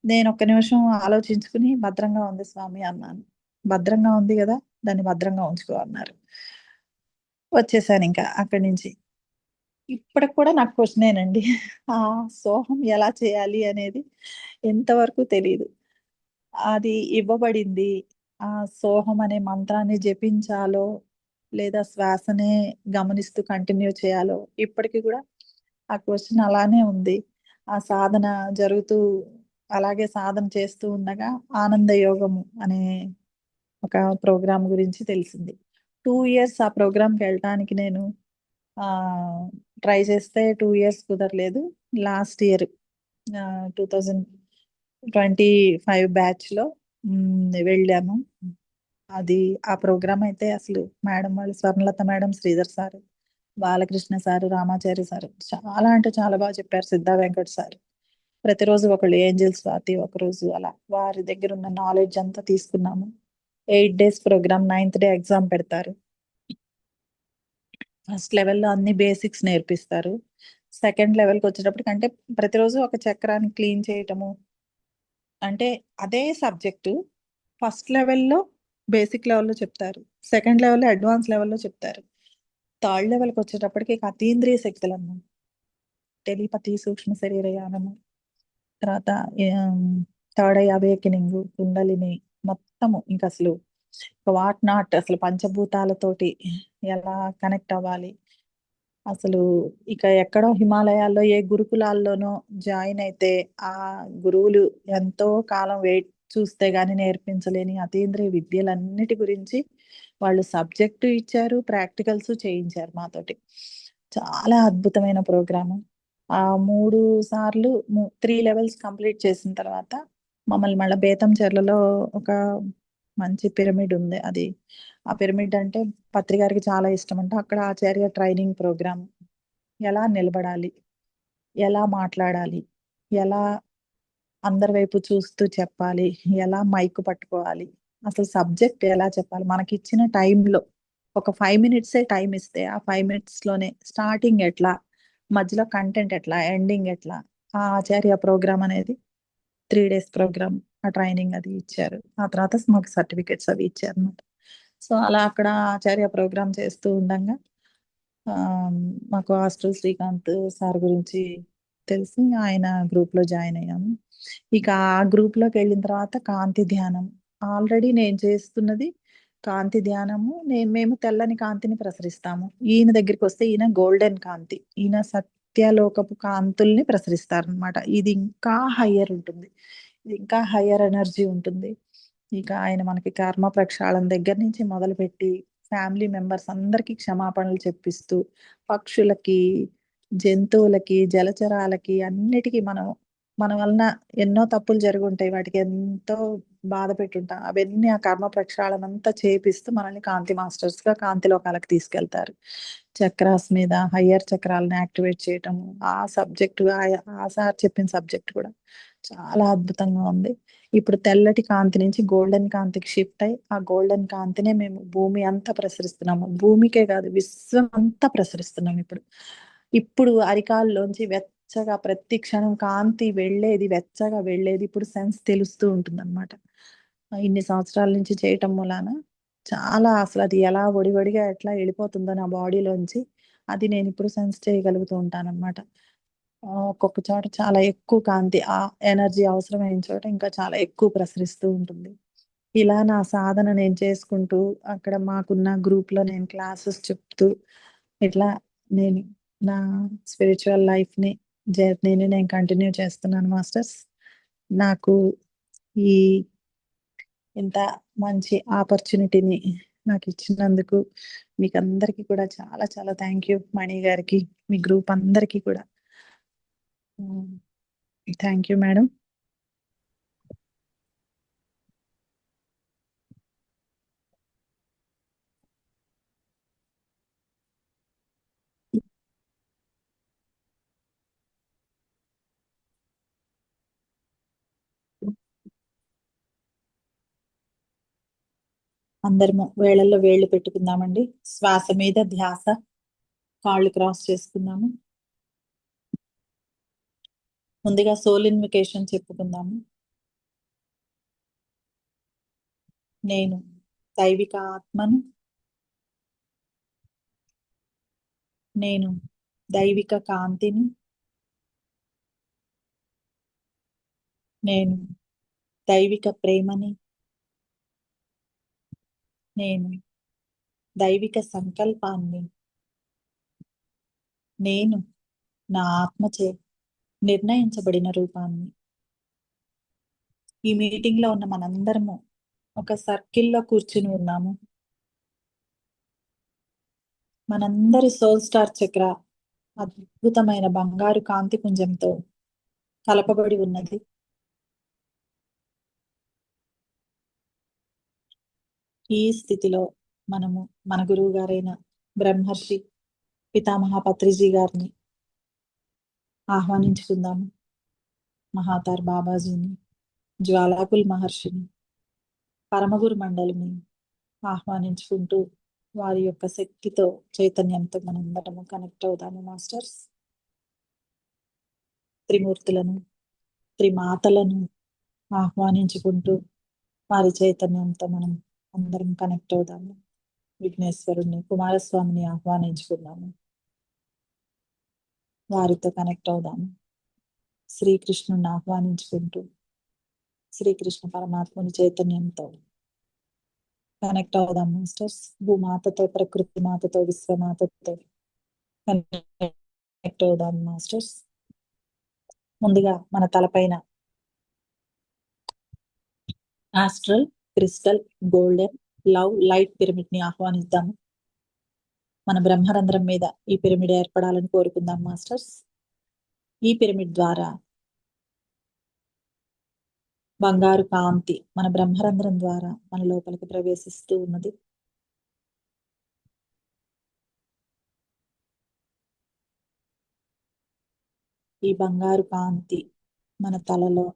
నేను ఒక్క నిమిషం ఆలోచించుకుని భద్రంగా ఉంది స్వామి అన్నాను. భద్రంగా ఉంది గదా! దాన్ని భద్రంగా ఉంచుకో అన్నారు. వచ్చేసానింకా అక్కడి నుంచి. ఇప్పటికి కూడా నాకు క్వెషనేనండి. ఆ సోహం ఎలా చేయాలి అనేది ఎంతవరకు తెలీదు. అది ఇవ్వబడింది. ఆ సోహం అనే మంత్రాన్ని జపించాలో, లేదా శ్వాసనే గమనిస్తూ కంటిన్యూ చేయాలో ఇప్పటికి కూడా ఆ క్వెషన్ అలానే ఉంది. ఆ సాధన జరుగుతూ అలాగే సాధన చేస్తూ ఉండగా ఆనంద యోగము అనే ఒక ప్రోగ్రామ్ గురించి తెలిసింది. 2 ఇయర్స్ ఆ ప్రోగ్రామ్‌కెళ్ళటానికి నేను ట్రై చేస్తే 2 ఇయర్స్ కుదరలేదు. లాస్ట్ ఇయర్ 2025 బ్యాచ్‌లో వెళ్ళాము. అది ఆ ప్రోగ్రామ్ అయితే అసలు మేడం వాళ్ళు Swarnalatha madam, Sridhar sir, Balakrishna sir, Ramachari sir చాలా అంటే చాలా బాగా చెప్పారు. సిద్ధా వెంకట్ సారు. ప్రతిరోజు ఒకళ్ళు ఏంజెల్ స్వాతి ఒకరోజు అలా వారి దగ్గరున్న నాలెడ్జ్ అంతా తీసుకున్నాము. 8 days program. Ninth day exam పెడతారు. ఫస్ట్ లెవెల్‌లో అన్ని బేసిక్స్ నేర్పిస్తారు. సెకండ్ లెవెల్‌కొచ్చేటప్పటికి అంటే ప్రతిరోజు ఒక చక్రాన్ని క్లీన్ చేయటము. అంటే అదే సబ్జెక్టు ఫస్ట్ లెవెల్‌లో బేసిక్ లెవెల్‌లో చెప్తారు. సెకండ్ లెవెల్‌లో అడ్వాన్స్ లెవెల్‌లో చెప్తారు. థర్డ్ లెవెల్‌కొచ్చేటప్పటికి ఇక అతీంద్రియ శక్తులన్నమాట. టెలిపతి, సూక్ష్మ శరీర యానము, తర్వాత ఆహ్, థర్డ్ ఐ అవేకెనింగు, కుండలిని మొత్తము ఇంకసలు వాట్ నాట్ అసలు పంచభూతాలతోటి ఎలా కనెక్ట్ అవ్వాలి. అసలు ఇక ఎక్కడో హిమాలయాల్లో ఏ గురుకులాల్లోనో జాయిన్ అయితే ఆ గురువులు ఎంతో కాలం వెయిట్ చూస్తే గాని నేర్పించలేని అతీంద్రియ విద్యలన్నిటి గురించి వాళ్ళు సబ్జెక్టు ఇచ్చారు. ప్రాక్టికల్స్ చేయించారు మాతోటి. చాలా అద్భుతమైన ప్రోగ్రాము. ఆ 3 సార్లు 3 లెవెల్స్ కంప్లీట్ చేసిన తర్వాత మమ్మల్ని మళ్ళా బేతంచెర్లలో ఒక మంచి పిరమిడ్ ఉంది. అది ఆ పిరమిడ్ అంటే పత్రి గారికి చాలా ఇష్టమంట. అక్కడ ఆచార్య ట్రైనింగ్ ప్రోగ్రామ్. ఎలా నిలబడాలి? ఎలా మాట్లాడాలి? ఎలా అందరి వైపు చూస్తూ చెప్పాలి? ఎలా మైక్ పట్టుకోవాలి? అసలు సబ్జెక్ట్ ఎలా చెప్పాలి? మనకిచ్చిన టైంలో ఒక 5 మినిట్సే టైమ్ ఇస్తే, ఆ 5 మినిట్స్‌లోనే స్టార్టింగ్ ఎట్లా? మధ్యలో కంటెంట్ ఎట్లా? ఎండింగ్ ఎట్లా? ఆ ఆచార్య ప్రోగ్రామ్ అనేది 3 డేస్ ప్రోగ్రామ్. ఆ ట్రైనింగ్ అది ఇచ్చారు. ఆ తర్వాత మాకు సర్టిఫికేట్స్ అవి ఇచ్చారన్నమాట. సో, అలా అక్కడ ఆచార్య ప్రోగ్రామ్ చేస్తూ ఉండంగా మాకు హాస్టల్ శ్రీకాంత్ సార్ గురించి తెలిసి ఆయన గ్రూప్‌లో జాయిన్ అయ్యాము. ఇక ఆ గ్రూప్‌లోకెళ్ళిన తర్వాత కాంతి ధ్యానం. ఆల్రెడీ నేను చేస్తున్నది కాంతి ధ్యానము మేము తెల్లని కాంతిని ప్రసరిస్తాము. ఈయన దగ్గరికి వస్తే ఈయన గోల్డెన్ కాంతి, ఈయన సత్యలోకపు కాంతుల్ని ప్రసరిస్తారనమాట. ఇది ఇంకా హయ్యర్ ఉంటుంది, ఇది ఇంకా హయ్యర్ ఎనర్జీ ఉంటుంది. ఇక ఆయన మనకి కర్మ ప్రక్షాళన దగ్గర నుంచి మొదలుపెట్టి ఫ్యామిలీ మెంబర్స్ అందరికీ క్షమాపణలు చెప్పిస్తూ, పక్షులకి, జంతువులకి, జలచరాలకి అన్నిటికీ మన వలన ఎన్నో తప్పులు జరుగుంటాయి. వాటికి ఎంతో బాధ పెట్టుంటాం. అవన్నీ ఆ కర్మ ప్రక్షాళన అంతా చేపిస్తూ మనల్ని కాంతి మాస్టర్స్ గా కాంతి లోకాలకు తీసుకెళ్తారు. చక్రాస్ మీద హయ్యర్ చక్రాలను యాక్టివేట్ చేయటము, ఆ సబ్జెక్ట్ ఆ సార్ చెప్పిన సబ్జెక్ట్ కూడా చాలా అద్భుతంగా ఉంది. ఇప్పుడు తెల్లటి కాంతి నుంచి గోల్డెన్ కాంతికి షిఫ్ట్ అయ్యి, ఆ గోల్డెన్ కాంతినే మేము భూమి అంతా ప్రసరిస్తున్నాము. భూమికే కాదు, విశ్వం అంతా ప్రసరిస్తున్నాం. ఇప్పుడు అరికాల్లోంచి వెచ్చగా ప్రతి క్షణం కాంతి వెళ్ళేది, వెచ్చగా వెళ్ళేది ఇప్పుడు సెన్స్ తెలుస్తూ ఉంటుంది అనమాట. ఇన్ని సంవత్సరాల నుంచి చేయటం మూలాన చాలా అసలు అది ఎలా ఒడివడిగా ఎట్లా వెళ్ళిపోతుందో నా బాడీలోంచి, అది నేను ఇప్పుడు సెన్స్ చేయగలుగుతూ ఉంటాను అనమాట. ఒక్కొక్క చోట చాలా ఎక్కువ కాంతి, ఆ ఎనర్జీ అవసరమైన చోట ఇంకా చాలా ఎక్కువ ప్రసరిస్తూ ఉంటుంది. ఇలా నా సాధన నేను చేసుకుంటూ, అక్కడ మాకున్న గ్రూప్‌లో నేను క్లాసెస్ చెప్తూ, ఇట్లా నేను నా స్పిరిచ్యువల్ లైఫ్‌ని, జర్నీని నేను కంటిన్యూ చేస్తున్నాను మాస్టర్స్. నాకు ఈ ఇంత మంచి ఆపర్చునిటీని నాకిచ్చినందుకు మీకందరికీ కూడా చాలా చాలా థ్యాంక్ యూ. మణి గారికి, మీ గ్రూప్ అందరికీ కూడా. Thank you madam. అందరము వేళల్లో వేళ్ళు పెట్టుకుందామండి. శ్వాస మీద ధ్యాస, కాళ్ళు క్రాస్ చేసుకుందాము. ముందుగా సోల్ ఇన్వికేషన్ చెప్పుకుందాము. నేను దైవిక ఆత్మను, నేను దైవిక కాంతిని, నేను దైవిక ప్రేమని, నేను దైవిక సంకల్పాన్ని, నేను నా ఆత్మచే నిర్ణయించబడిన రూపాన్ని. ఈ మీటింగ్ లో ఉన్న మనందరము ఒక సర్కిల్లో కూర్చుని ఉన్నాము. మనందరి సోల్ స్టార్ చక్ర అద్భుతమైన బంగారు కాంతి పుంజంతో కలపబడి ఉన్నది. ఈ స్థితిలో మనము మన గురువు గారైన బ్రహ్మర్షి పితామహ పత్రిజీ గారిని ఆహ్వానించుకుందాము. మహాతార్ బాబాజీని, జ్వాలాకుల్ మహర్షిని, పరమగురు మండలిని ఆహ్వానించుకుంటూ వారి యొక్క శక్తితో, చైతన్యంతో మనందరము కనెక్ట్ అవుదాము మాస్టర్స్. త్రిమూర్తులను, త్రిమాతలను ఆహ్వానించుకుంటూ వారి చైతన్యంతో మనం అందరం కనెక్ట్ అవుదాము. విఘ్నేశ్వరుణ్ణి, కుమారస్వామిని ఆహ్వానించుకున్నాము, వారితో కనెక్ట్ అవుదాము. శ్రీకృష్ణుని ఆహ్వానించుకుంటూ శ్రీకృష్ణ పరమాత్ముని చైతన్యంతో కనెక్ట్ అవుదాం మాస్టర్స్. భూమాతతో, ప్రకృతి మాతతో, విశ్వమాతతో కనెక్ట్ అవుదాం మాస్టర్స్. ముందుగా మన తలపైన astral, crystal, golden, love, light pyramid ని ఆహ్వానిద్దాము. మన బ్రహ్మరంధ్రం మీద ఈ పిరమిడ్ ఏర్పడాలని కోరుకుందాం మాస్టర్స్. ఈ పిరమిడ్ ద్వారా బంగారు కాంతి మన బ్రహ్మరంధ్రం ద్వారా మన లోపలికి ప్రవేశిస్తూ ఉన్నది. ఈ బంగారు కాంతి మన తలలో,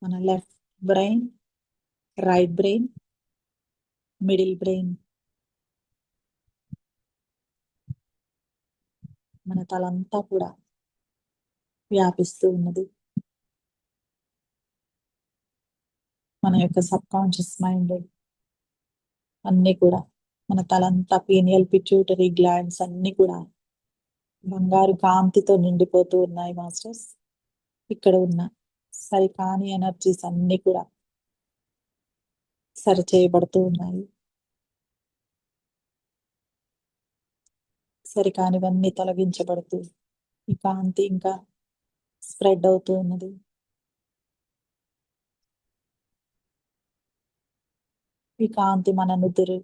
మన left brain, right brain, middle brain, మన తలంతా కూడా వ్యాపిస్తూ ఉన్నది. మన యొక్క సబ్ కాన్షియస్ మైండ్ అన్ని కూడా, మన తలంతా, పీనియల్, పిట్యూటరీ గ్లాండ్స్ అన్ని కూడా బంగారు కాంతితో నిండిపోతూ ఉన్నాయి మాస్టర్స్. ఇక్కడ ఉన్న సరికాని ఎనర్జీస్ అన్ని కూడా సరి చేయబడుతూ ఉన్నాయి. సరికానివన్నీ తొలగించబడుతూ ఈ కాంతి ఇంకా స్ప్రెడ్ అవుతూ ఉన్నది. ఈ కాంతి మన నుదురు,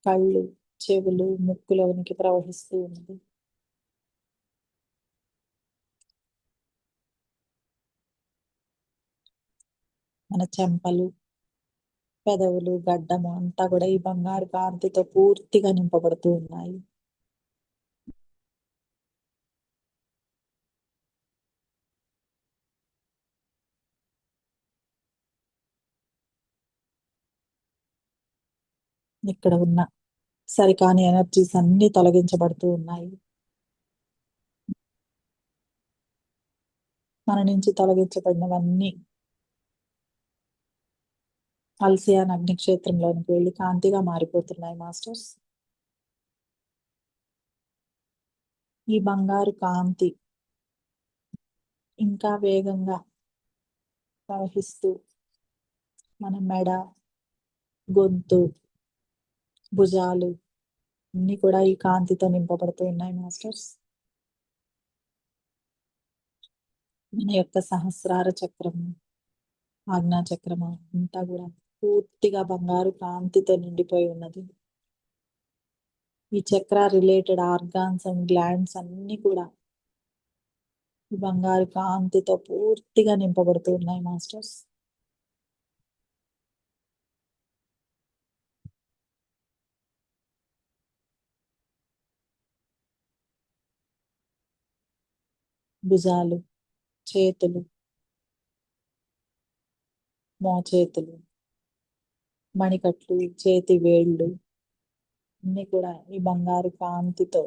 కళ్ళు, చెవులు, ముక్కులోనికి ప్రవహిస్తూ ఉన్నది. మన చెంపలు, పెదవులు, గడ్డము అంతా కూడా ఈ బంగారు కాంతితో పూర్తిగా నింపబడుతూ ఉన్నాయి. ఇక్కడ ఉన్న సరికాని ఎనర్జీస్ అన్ని తొలగించబడుతూ ఉన్నాయి. మన నుంచి తొలగించబడినవన్నీ అల్సియాన్ అగ్నిక్షేత్రంలోనికి వెళ్ళి కాంతిగా మారిపోతున్నాయి మాస్టర్స్. ఈ బంగారు కాంతి ఇంకా వేగంగా ప్రవహిస్తూ మన మెడ, గొంతు, భుజాలు అన్ని కూడా ఈ కాంతితో నింపబడుతూ ఉన్నాయి మాస్టర్స్. మన యొక్క సహస్రార చక్రము, ఆజ్ఞా చక్రము అంతా కూడా పూర్తిగా బంగారు కాంతితో నిండిపోయి ఉన్నది. ఈ చక్ర రిలేటెడ్ ఆర్గాన్స్ అండ్ గ్లాండ్స్ అన్ని కూడా ఈ బంగారు కాంతితో పూర్తిగా నింపబడుతూ ఉన్నాయి మాస్టర్స్. భుజాలు, చేతులు, మోచేతులు, మణికట్లు, చేతి వేళ్ళు అన్ని కూడా ఈ బంగారు కాంతితో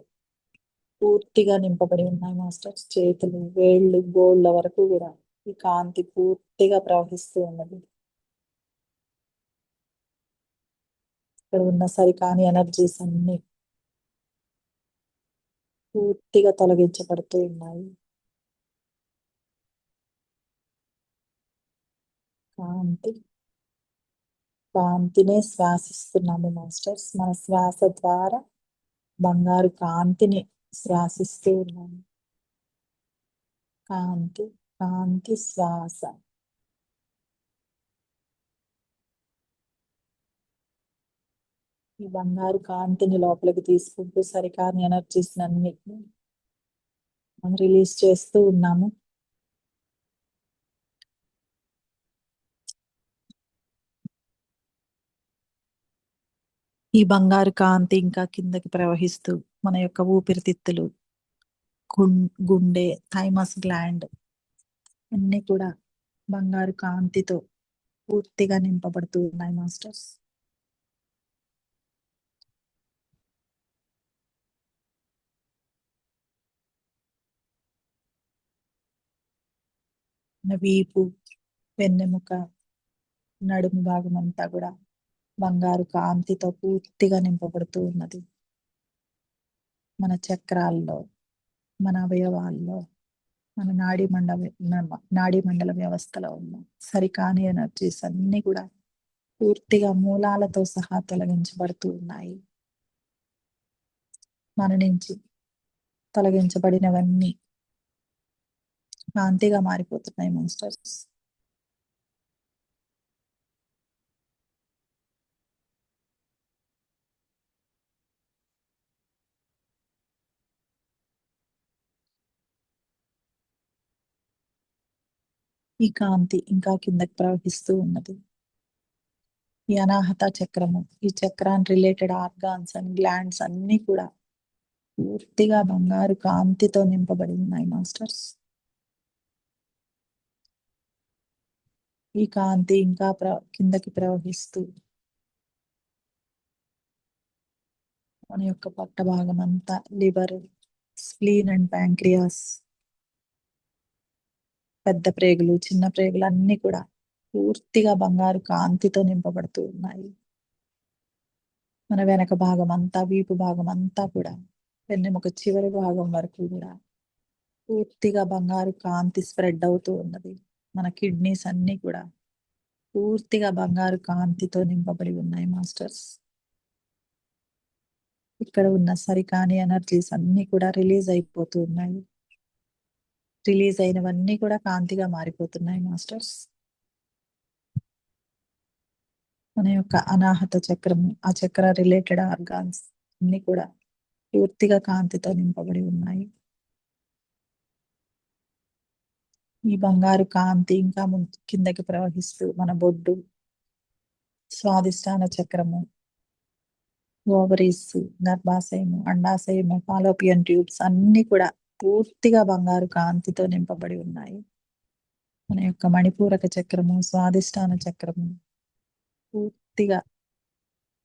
పూర్తిగా నింపబడి ఉన్నాయి మాస్టర్స్. చేతులు, వేళ్ళు, గోళ్ళ వరకు కూడా ఈ కాంతి పూర్తిగా ప్రవహిస్తూ ఉన్నది. ఇక్కడ ఉన్న సరికాని ఎనర్జీస్ అన్ని పూర్తిగా తొలగించబడుతూ ఉన్నాయి. కాంతి, కాంతినే శ్వాసిస్తున్నాము మాస్టర్స్. మన శ్వాస ద్వారా బంగారు కాంతిని శ్వాసిస్తూ ఉన్నాము. కాంతి, కాంతి శ్వాస. ఈ బంగారు కాంతిని లోపలికి తీసుకుంటూ సరికాని ఎనర్జీస్ అన్నిటిని మనం రిలీజ్ చేస్తూ ఉన్నాము. ఈ బంగారు కాంతి ఇంకా కిందకి ప్రవహిస్తూ మన యొక్క ఊపిరితిత్తులు, గుండె, థైమస్ గ్లాండ్ అన్ని కూడా బంగారు కాంతితో పూర్తిగా నింపబడుతూ ఉన్నాయి మాస్టర్స్. మన వీపు, వెన్నెముక, నడుము భాగం అంతా కూడా బంగారు కాంతితో పూర్తిగా నింపబడుతూ ఉన్నది. మన చక్రాల్లో, మన అవయవాల్లో, మన నాడీ మండల వ్యవస్థలో ఉన్న సరికాని ఎనర్జీస్ అన్ని కూడా పూర్తిగా మూలాలతో సహా తొలగించబడుతూ ఉన్నాయి. మన నుంచి తొలగించబడినవన్నీ కాంతిగా మారిపోతున్నాయి మాస్టర్స్. ఈ కాంతి ఇంకా కిందకి ప్రవహిస్తూ ఉన్నది. ఈ అనాహత చక్రము, ఈ చక్రాన్ రిలేటెడ్ ఆర్గాన్స్ అండ్ గ్లాండ్స్ అన్ని కూడా పూర్తిగా బంగారు కాంతితో నింపబడి ఉన్నాయి మాస్టర్స్. ఈ కాంతి ఇంకా కిందకి ప్రవహిస్తూ మన యొక్క పట్ట భాగం అంతా, లివర్, స్ప్లీన్ అండ్ ప్యాంక్రియాస్, పెద్ద ప్రేగులు, చిన్న ప్రేగులు అన్ని కూడా పూర్తిగా బంగారు కాంతితో నింపబడుతూ ఉన్నాయి. మన వెనక భాగం అంతా, వీపు భాగం అంతా కూడా, వెన్నెముక చివరి భాగం వరకు కూడా పూర్తిగా బంగారు కాంతి స్ప్రెడ్ అవుతూ ఉన్నది. మన కిడ్నీస్ అన్ని కూడా పూర్తిగా బంగారు కాంతితో నింపబడి ఉన్నాయి మాస్టర్స్. ఇక్కడ ఉన్న సరికాని ఎనర్జీస్ అన్ని కూడా రిలీజ్ అయిపోతూ ఉన్నాయి. రిలీజ్ అయినవన్నీ కూడా కాంతిగా మారిపోతున్నాయి మాస్టర్స్. మన యొక్క అనాహత చక్రం, ఆ చక్ర రిలేటెడ్ ఆర్గాన్స్ అన్ని కూడా పూర్తిగా కాంతితో నింపబడి ఉన్నాయి. ఈ బంగారు కాంతి ఇంకా కిందకి ప్రవహిస్తూ మన బొడ్డు, స్వాదిష్టాన చక్రము, ఓవరీస్, గర్భాశయము, అండాశయము, ఫాలోపియన్ ట్యూబ్స్ అన్ని కూడా పూర్తిగా బంగారు కాంతితో నింపబడి ఉన్నాయి. మన యొక్క మణిపూరక చక్రము, స్వాదిష్టాన చక్రము పూర్తిగా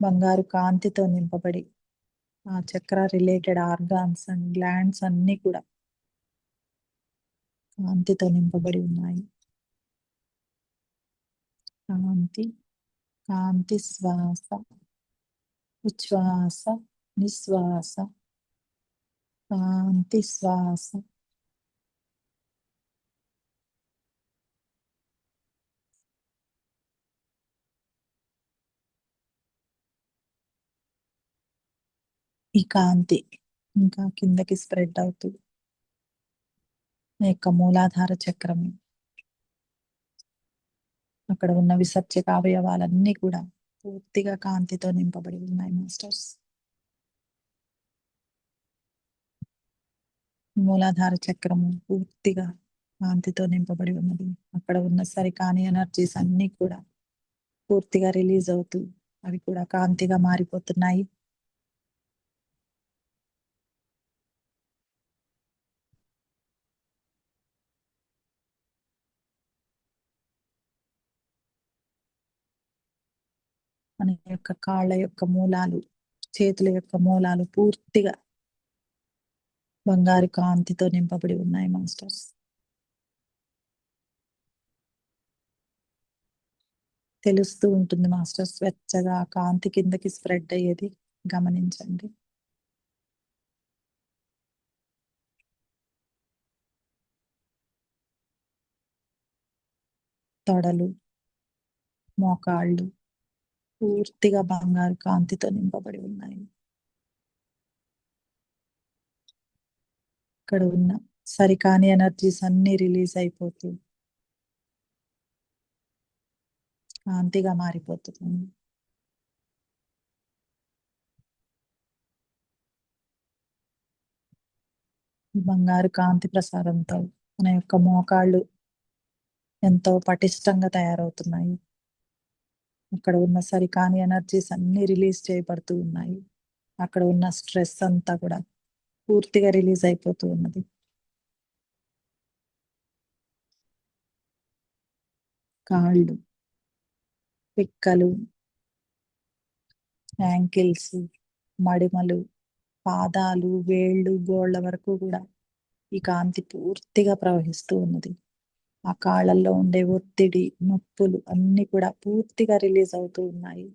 బంగారు కాంతితో నింపబడి ఆ చక్ర రిలేటెడ్ ఆర్గాన్స్ అండ్ గ్లాండ్స్ అన్ని కూడా కాంతితో నింపబడి ఉన్నాయి. కాంతి, కాంతి శ్వాస, ఉచ్ఛ్వాస, నిశ్వాస, కాంతి శ్వాస. ఈ కాంతి ఇంకా కిందకి స్ప్రెడ్ అవుతూ ఈ యొక్క మూలాధార చక్రం, అక్కడ ఉన్న విసర్జక అవయవాలన్నీ కూడా పూర్తిగా కాంతితో నింపబడి ఉన్నాయి మాస్టర్స్. మూలాధార చక్రము పూర్తిగా కాంతితో నింపబడి ఉన్నది. అక్కడ ఉన్న సరికాని ఎనర్జీస్ అన్ని కూడా పూర్తిగా రిలీజ్ అవుతూ అవి కూడా కాంతిగా మారిపోతున్నాయి. మన యొక్క కాళ్ళ యొక్క మూలాలు, చేతుల యొక్క మూలాలు పూర్తిగా బంగారు కాంతితో నింపబడి ఉన్నాయి మాస్టర్స్. తెలుస్తూ ఉంటుంది మాస్టర్స్, వెచ్చగా కాంతి కిందకి స్ప్రెడ్ అయ్యేది గమనించండి. తొడలు, మోకాళ్ళు పూర్తిగా బంగారు కాంతితో నింపబడి ఉన్నాయి. ఇక్కడ ఉన్న సరికాని ఎనర్జీస్ అన్ని రిలీజ్ అయిపోతూ కాంతిగా మారిపోతుంది. బంగారు కాంతి ప్రసారంతో మన యొక్క మోకాళ్ళు ఎంతో పటిష్టంగా తయారవుతున్నాయి. అక్కడ ఉన్న సరికాని ఎనర్జీస్ అన్ని రిలీజ్ చేయబడుతూ ఉన్నాయి. అక్కడ ఉన్న స్ట్రెస్ అంతా కూడా పూర్తిగా రిలీజ్ అయిపోతూ ఉన్నది. కాళ్ళు, పిక్కలు, యాంకిల్స్, మడిమలు, పాదాలు, వేళ్ళు, గోళ్ళ వరకు కూడా ఈ కాంతి పూర్తిగా ప్రవహిస్తూ ఉన్నది. ఆ కాళ్ళల్లో ఉండే ఒత్తిడి, నొప్పులు అన్ని కూడా పూర్తిగా రిలీజ్ అవుతూ ఉన్నాయి.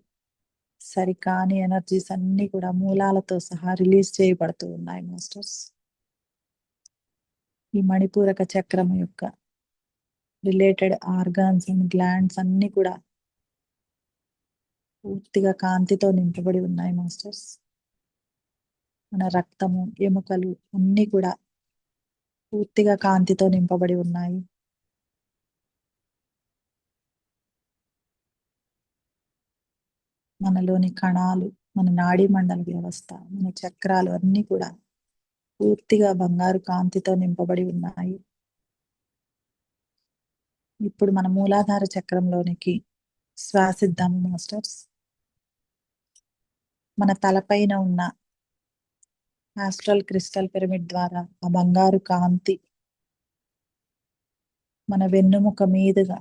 సరికాని ఎనర్జీస్ అన్ని కూడా మూలాలతో సహా రిలీజ్ చేయబడుతూ ఉన్నాయి మాస్టర్స్. ఈ మణిపూరక చక్రం యొక్క రిలేటెడ్ ఆర్గాన్స్ అండ్ గ్లాండ్స్ అన్ని కూడా పూర్తిగా కాంతితో నింపబడి ఉన్నాయి మాస్టర్స్. మన రక్తము, ఎముకలు అన్ని కూడా పూర్తిగా కాంతితో నింపబడి ఉన్నాయి. మనలోని కణాలు, మన నాడీ మండల వ్యవస్థ, మన చక్రాలు అన్ని కూడా పూర్తిగా బంగారు కాంతితో నింపబడి ఉన్నాయి. ఇప్పుడు మన మూలాధార చక్రంలోనికి శ్వాసిద్దాము మాస్టర్స్. మన తలపైన ఉన్న ఆస్ట్రల్ క్రిస్టల్ పిరమిడ్ ద్వారా ఆ బంగారు కాంతి మన వెన్నుముక మీదుగా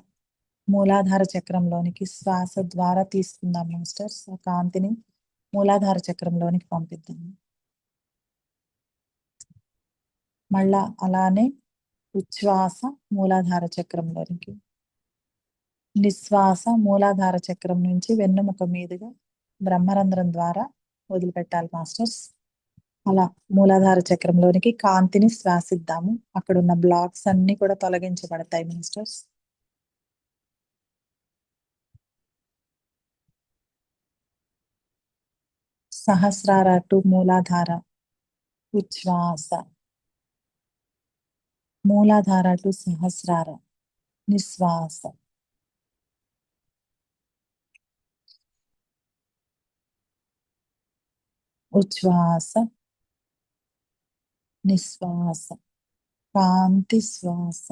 మూలాధార చక్రంలోనికి శ్వాస ద్వారా తీసుకుందాం మాస్టర్స్. ఆ కాంతిని మూలాధార చక్రంలోనికి పంపిద్దాము. మళ్ళా అలానే ఉచ్ఛ్వాస మూలాధార చక్రంలోనికి, నిశ్వాస మూలాధార చక్రం నుంచి వెన్నుముక మీదుగా బ్రహ్మరంధ్రం ద్వారా వదిలిపెట్టాలి మాస్టర్స్. అలా మూలాధార చక్రంలోనికి కాంతిని శ్వాసిద్దాము. అక్కడ ఉన్న బ్లాక్స్ అన్ని కూడా తొలగించబడతాయి మాస్టర్స్. సహస్రార టు మూలాధార ఉచ్ఛ్వాస. మూలాధార టు సహస్రార నిశ్వాస. ఉచ్ఛ్వాస నిశ్వాస. కాంతి శ్వాస.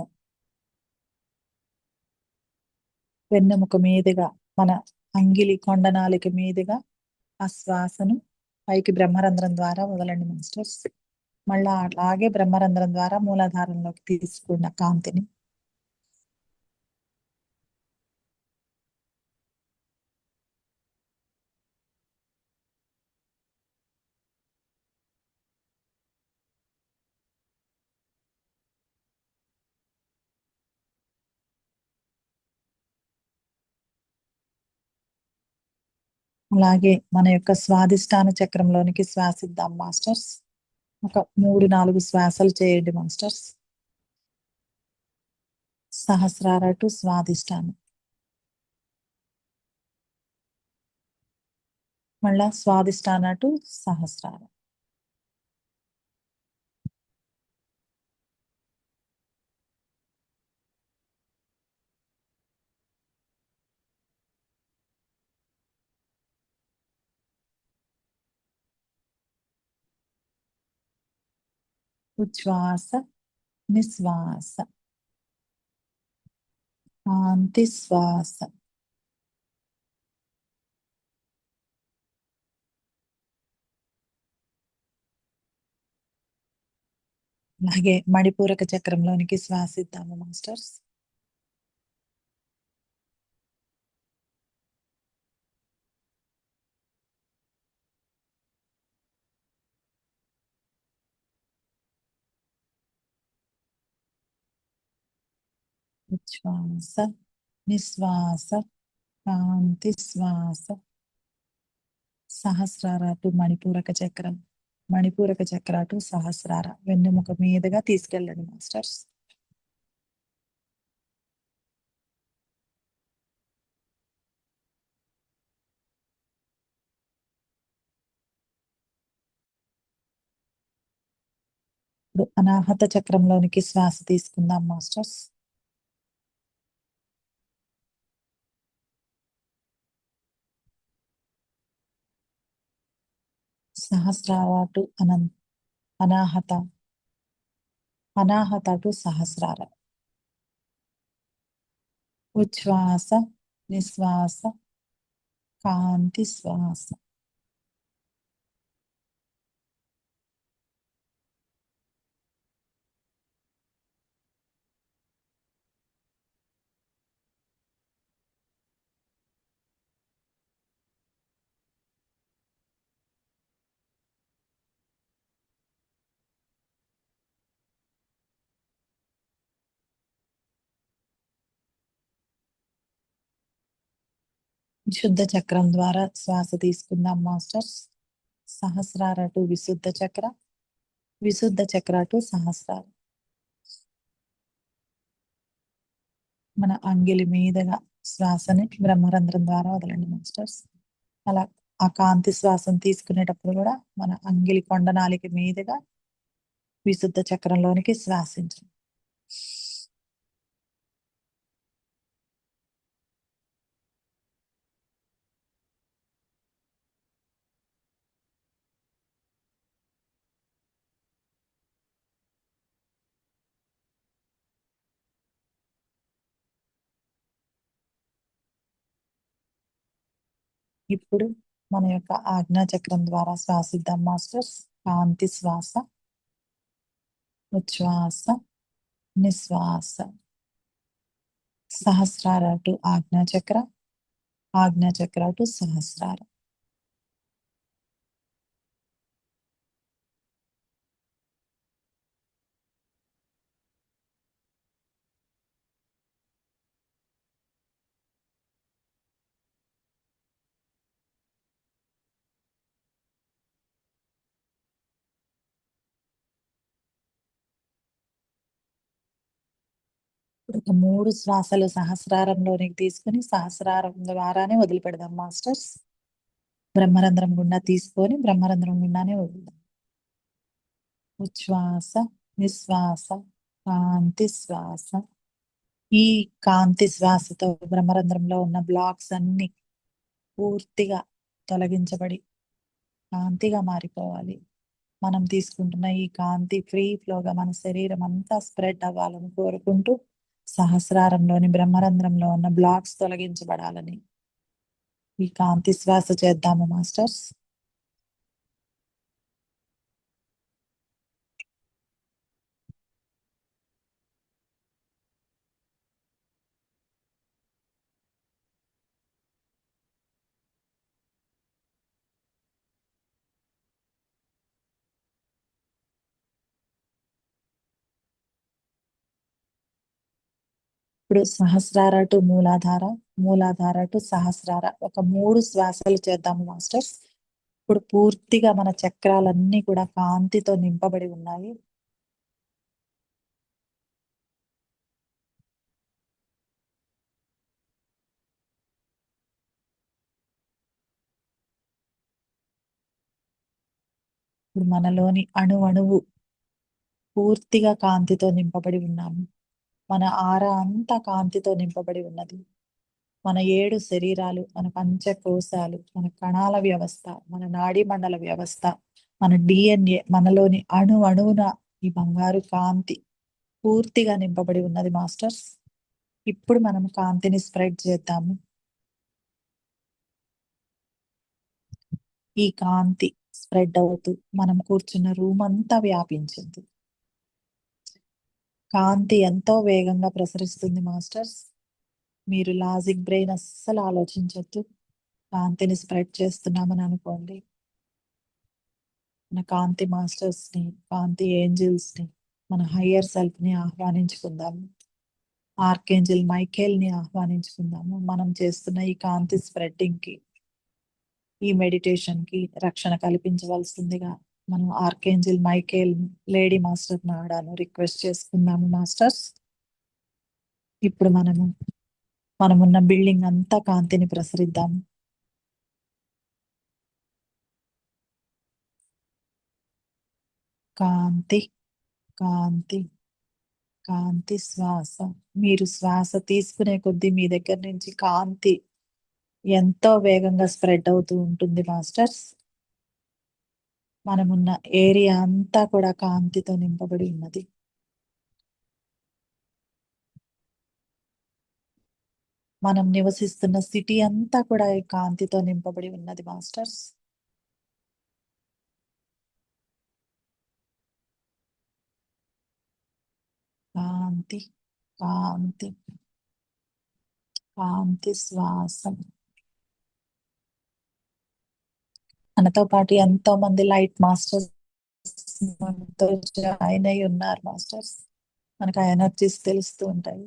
వెన్నెముక మీదుగా మన అంగిలి కొండనాలిక మీదుగా ఆ శ్వాసను పైకి బ్రహ్మరంధ్రం ద్వారా వదలండి మాస్టర్స్. మళ్ళా అలాగే బ్రహ్మరంధ్రం ద్వారా మూలాధారంలోకి తీసుకున్న కాంతిని అలాగే మన యొక్క స్వాదిష్టాన చక్రంలోనికి శ్వాసిద్దాం మాస్టర్స్. ఒక 3-4 శ్వాసలు చేయండి మాస్టర్స్. సహస్రార టు స్వాదిష్టానం. మళ్ళా స్వాదిష్టాన టు సహస్రార. ఉచ్ఛ్వాస నిశ్వాస. కాంతి శ్వాస. అలాగే మణిపూరక చక్రంలోనికి శ్వాసిద్దాము మాస్టర్స్. ఉచ్ఛ్వాస నిశ్వాస. కాంతి శ్వాస. సహస్రార టు మణిపూరక చక్రం. మణిపూరక చక్ర టు సహస్రార. వెన్నెముక మీదుగా తీసుకెళ్ళండి మాస్టర్స్. ఇప్పుడు అనాహత చక్రంలోనికి శ్వాస తీసుకుందాం మాస్టర్స్. సహస్రార టు అనాహత. అనాహత టు సహస్రార. ఉచ్ఛ్వాస నిశ్వాస. కాంతి శ్వాస. విశుద్ధ చక్రం ద్వారా శ్వాస తీసుకుందాం మాస్టర్స్. సహస్రార టు విశుద్ధ చక్ర. విశుద్ధ చక్ర టు సహస్రార. మన అంగిలి మీదుగా శ్వాసని బ్రహ్మరంధ్రం ద్వారా వదలండి మాస్టర్స్. అలా ఆ కాంతి శ్వాసను తీసుకునేటప్పుడు కూడా మన అంగిలి కొండనాలిక మీదుగా విశుద్ధ చక్రంలోనికి శ్వాసించండి. ఇప్పుడు మన యొక్క ఆజ్ఞా చక్రం ద్వారా శ్వాసిద్దాం మాస్టర్స్. కాంతి శ్వాస. ఉచ్ఛ్వాస నిశ్వాస. సహస్రార టు ఆజ్ఞా చక్ర. ఆజ్ఞా చక్ర టు సహస్రార. ఇప్పుడు ఒక 3 శ్వాసలు సహస్రారంలోనికి తీసుకుని సహస్రారం ద్వారానే వదిలిపెడదాం మాస్టర్స్. బ్రహ్మరంధ్రం గుండా తీసుకొని బ్రహ్మరంధ్రం గుండానే వదులుదాం. ఉచ్ఛ్వాస, నిశ్వాస, కాంతి శ్వాస. ఈ కాంతి శ్వాసతో బ్రహ్మరంధ్రంలో ఉన్న బ్లాక్స్ అన్ని పూర్తిగా తొలగించబడి కాంతిగా మారిపోవాలి. మనం తీసుకుంటున్న ఈ కాంతి ఫ్రీ ఫ్లోగా మన శరీరం అంతా స్ప్రెడ్ అవ్వాలని కోరుకుంటూ సహస్రారంలోని బ్రహ్మరంధ్రంలో ఉన్న బ్లాక్స్ తొలగించబడాలని ఈ కాంతి శ్వాస చేద్దాము మాస్టర్స్. ఇప్పుడు సహస్రార టు మూలాధార, మూలాధార టు సహస్రార ఒక 3 శ్వాసలు చేద్దాము మాస్టర్స్. ఇప్పుడు పూర్తిగా మన చక్రాలన్నీ కూడా కాంతితో నింపబడి ఉన్నాయి. ఇప్పుడు మనలోని అణువణువు పూర్తిగా కాంతితో నింపబడి ఉన్నాము. మన ఆరా అంతా కాంతితో నింపబడి ఉన్నది. మన 7 శరీరాలు, మన పంచకోశాలు, మన కణాల వ్యవస్థ, మన నాడీ మండల వ్యవస్థ, మన DNA, మనలోని అణువున ఈ బంగారు కాంతి పూర్తిగా నింపబడి ఉన్నది మాస్టర్స్. ఇప్పుడు మనం కాంతిని స్ప్రెడ్ చేద్దాము. ఈ కాంతి స్ప్రెడ్ అవుతూ మనం కూర్చున్న రూమ్ అంతా వ్యాపించింది. కాంతి ఎంతో వేగంగా ప్రసరిస్తుంది మాస్టర్స్. మీరు లాజిక్ బ్రెయిన్ అస్సలు ఆలోచించొద్దు. కాంతిని స్ప్రెడ్ చేస్తున్నామని అనుకోండి. మన కాంతి మాస్టర్స్ ని, కాంతి ఏంజిల్స్ ని, మన హయ్యర్ సెల్ఫ్ ని ఆహ్వానించుకుందాము. ఆర్కేంజిల్ మైకేల్ ని ఆహ్వానించుకుందాము. మనం చేస్తున్న ఈ కాంతి స్ప్రెడ్డింగ్ కి, ఈ మెడిటేషన్ కి రక్షణ కల్పించవలసిందిగా మనం ఆర్కేంజిల్ మైకేల్ లేడీ మాస్టర్ నాడాను రిక్వెస్ట్ చేసుకుందాము మాస్టర్స్. ఇప్పుడు మనమున్న బిల్డింగ్ అంతా కాంతిని ప్రసరిద్దాము. కాంతి, కాంతి, కాంతి శ్వాస. మీరు శ్వాస తీసుకునే కొద్దీ మీ దగ్గర నుంచి కాంతి ఎంతో వేగంగా స్ప్రెడ్ అవుతూ ఉంటుంది మాస్టర్స్. మనమున్న ఏరియా అంతా కూడా కాంతితో నింపబడి ఉన్నది. మనం నివసిస్తున్న సిటీ అంతా కూడా ఈ కాంతితో నింపబడి ఉన్నది మాస్టర్స్. కాంతి, కాంతి, కాంతి శ్వాస. మనతో పాటు ఎంతో మంది లైట్ మాస్టర్స్ మనతో జాయిన్ అయి ఉన్నారు మాస్టర్స్. మనకు ఆ ఎనర్జీస్ తెలుస్తూ ఉంటాయి.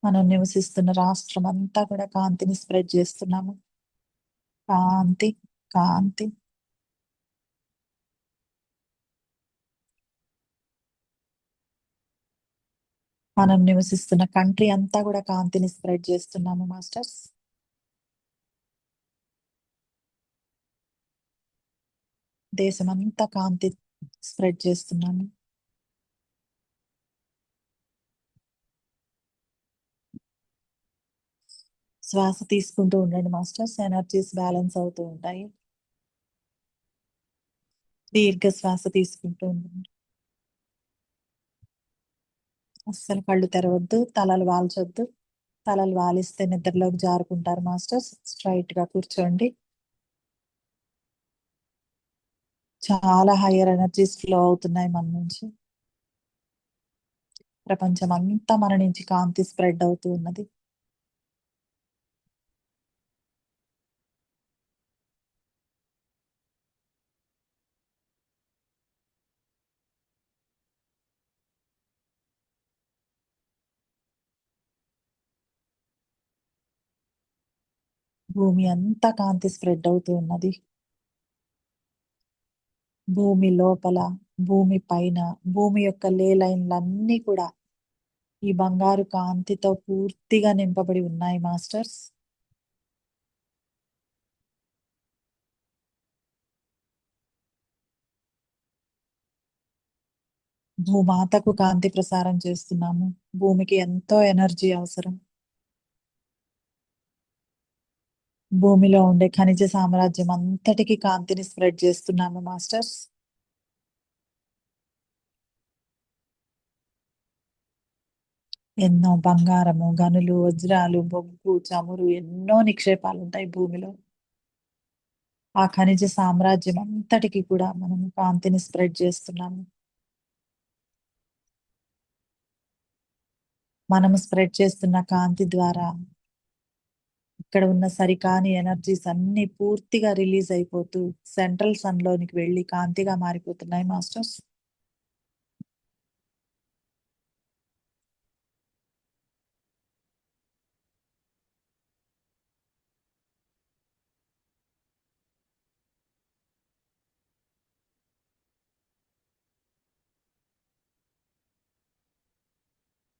మనం నివసిస్తున్న రాష్ట్రం అంతా కూడా కాంతిని స్ప్రెడ్ చేస్తున్నాము. కాంతి, కాంతి. మనం నివసిస్తున్న కంట్రీ అంతా కూడా కాంతిని స్ప్రెడ్ చేస్తున్నాము మాస్టర్స్. దేశమంతా కాంతి స్ప్రెడ్ చేస్తున్నాము. శ్వాస తీసుకుంటూ ఉండండి మాస్టర్స్. ఎనర్జీస్ బ్యాలెన్స్ అవుతూ ఉంటాయి. దీర్ఘ శ్వాస తీసుకుంటూ ఉండండి. అస్సలు కళ్ళు తెరవద్దు, తలలు వాల్చొద్దు. తలలు వాలిస్తే నిద్రలోకి జారుకుంటారు మాస్టర్స్. స్ట్రైట్ గా కూర్చోండి. చాలా హయ్యర్ ఎనర్జీస్ ఫ్లో అవుతున్నాయి మన నుంచి. ప్రపంచం అంతా మన నుంచి కాంతి స్ప్రెడ్ అవుతూ ఉన్నది. భూమి అంతా కాంతి స్ప్రెడ్ అవుతూ ఉన్నది. భూమి లోపల, భూమి పైన, భూమి యొక్క లే లైన్లన్నీ కూడా ఈ బంగారు కాంతితో పూర్తిగా నింపబడి ఉన్నాయి మాస్టర్స్. భూమాతకు కాంతి ప్రసారం చేస్తున్నాము. భూమికి ఎంతో ఎనర్జీ అవసరం. భూమిలో ఉండే ఖనిజ సామ్రాజ్యం అంతటికి కాంతిని స్ప్రెడ్ చేస్తున్నాము మాస్టర్స్. ఎన్నో బంగారము, గనులు, వజ్రాలు, బొగ్గు, చమురు ఎన్నో నిక్షేపాలు ఉంటాయి భూమిలో. ఆ ఖనిజ సామ్రాజ్యం అంతటికి కూడా మనము కాంతిని స్ప్రెడ్ చేస్తున్నాము. మనము స్ప్రెడ్ చేస్తున్న కాంతి ద్వారా ఇక్కడ ఉన్న సరికాని ఎనర్జీస్ అన్ని పూర్తిగా రిలీజ్ అయిపోతూ సెంట్రల్ సన్ లోనికి వెళ్ళి కాంతిగా మారిపోతున్నాయి మాస్టర్స్.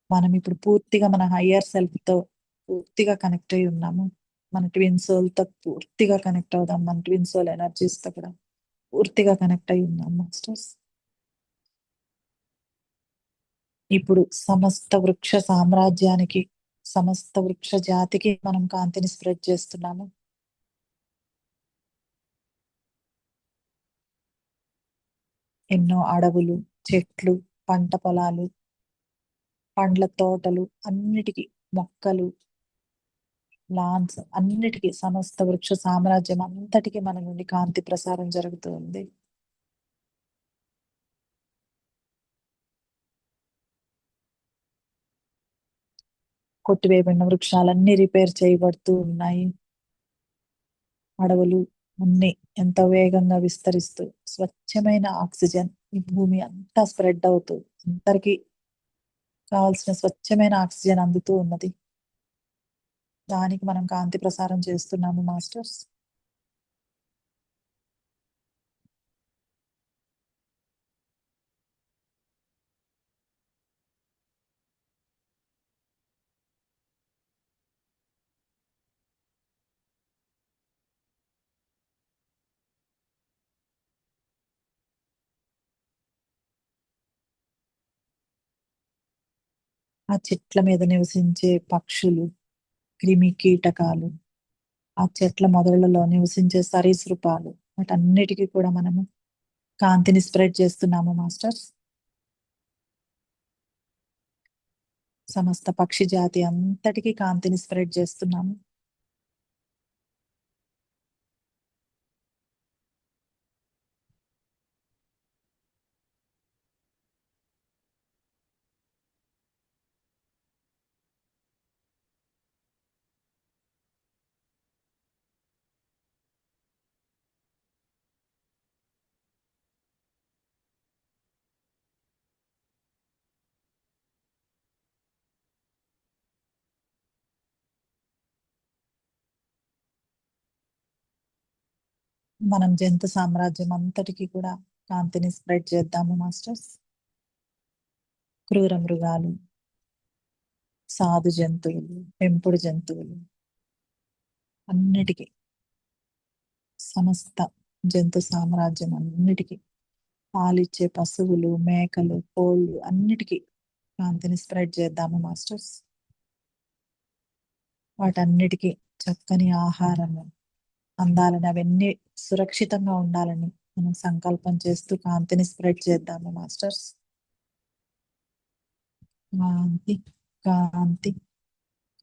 మనం ఇప్పుడు పూర్తిగా మన హయ్యర్ సెల్ఫ్ తో పూర్తిగా కనెక్ట్ అయి ఉన్నాము. మన ట్విన్ సోల్ తో పూర్తిగా కనెక్ట్ అవుదాం. మన ట్విన్ సోల్ ఎనర్జీస్ తో కూడా పూర్తిగా కనెక్ట్ అయి ఉన్నాం మాస్టర్స్. ఇప్పుడు సమస్త వృక్ష సామ్రాజ్యానికి, సమస్త వృక్ష జాతికి మనం కాంతిని స్ప్రెడ్ చేస్తున్నాము. ఎన్నో అడవులు, చెట్లు, పంట పొలాలు, పండ్ల తోటలు అన్నిటికీ, మొక్కలు, లాన్స్ అన్నిటికీ, సమస్త వృక్ష సామ్రాజ్యం అంతటికీ మన నుండి కాంతి ప్రసారం జరుగుతుంది. కొట్టివేయబడిన వృక్షాలన్నీ రిపేర్ చేయబడుతూ ఉన్నాయి. అడవులు అన్ని ఎంతో వేగంగా విస్తరిస్తూ స్వచ్ఛమైన ఆక్సిజన్ ఈ భూమి అంతా స్ప్రెడ్ అవుతూ అందరికీ కావాల్సిన స్వచ్ఛమైన ఆక్సిజన్ అందుతూ ఉన్నది. దానికి మనం కాంతి ప్రసారం చేస్తున్నాము మాస్టర్స్. ఆ చెట్ల మీద నివసించే పక్షులు, క్రిమి కీటకాలు, ఆ చెట్ల మొదళ్లలో నివసించే సరీసృపాలు వాటన్నిటికీ కూడా మనము కాంతిని స్ప్రెడ్ చేస్తున్నాము మాస్టర్స్. సమస్త పక్షి జాతి అంతటికీ కాంతిని స్ప్రెడ్ చేస్తున్నాము. మనం జంతు సామ్రాజ్యం అంతటికి కూడా కాంతిని స్ప్రెడ్ చేద్దాము మాస్టర్స్. క్రూర మృగాలు, సాధు జంతువులు, పెంపుడు జంతువులు అన్నిటికీ, సమస్త జంతు సామ్రాజ్యం అన్నిటికీ, పాలిచ్చే పశువులు, మేకలు, కోళ్ళు అన్నిటికీ కాంతిని స్ప్రెడ్ చేద్దాము మాస్టర్స్. వాటన్నిటికీ చక్కని ఆహారము అందాలని, అవన్నీ సురక్షితంగా ఉండాలని మనం సంకల్పం చేస్తూ కాంతిని స్ప్రెడ్ చేద్దాము మాస్టర్స్. కాంతి, కాంతి,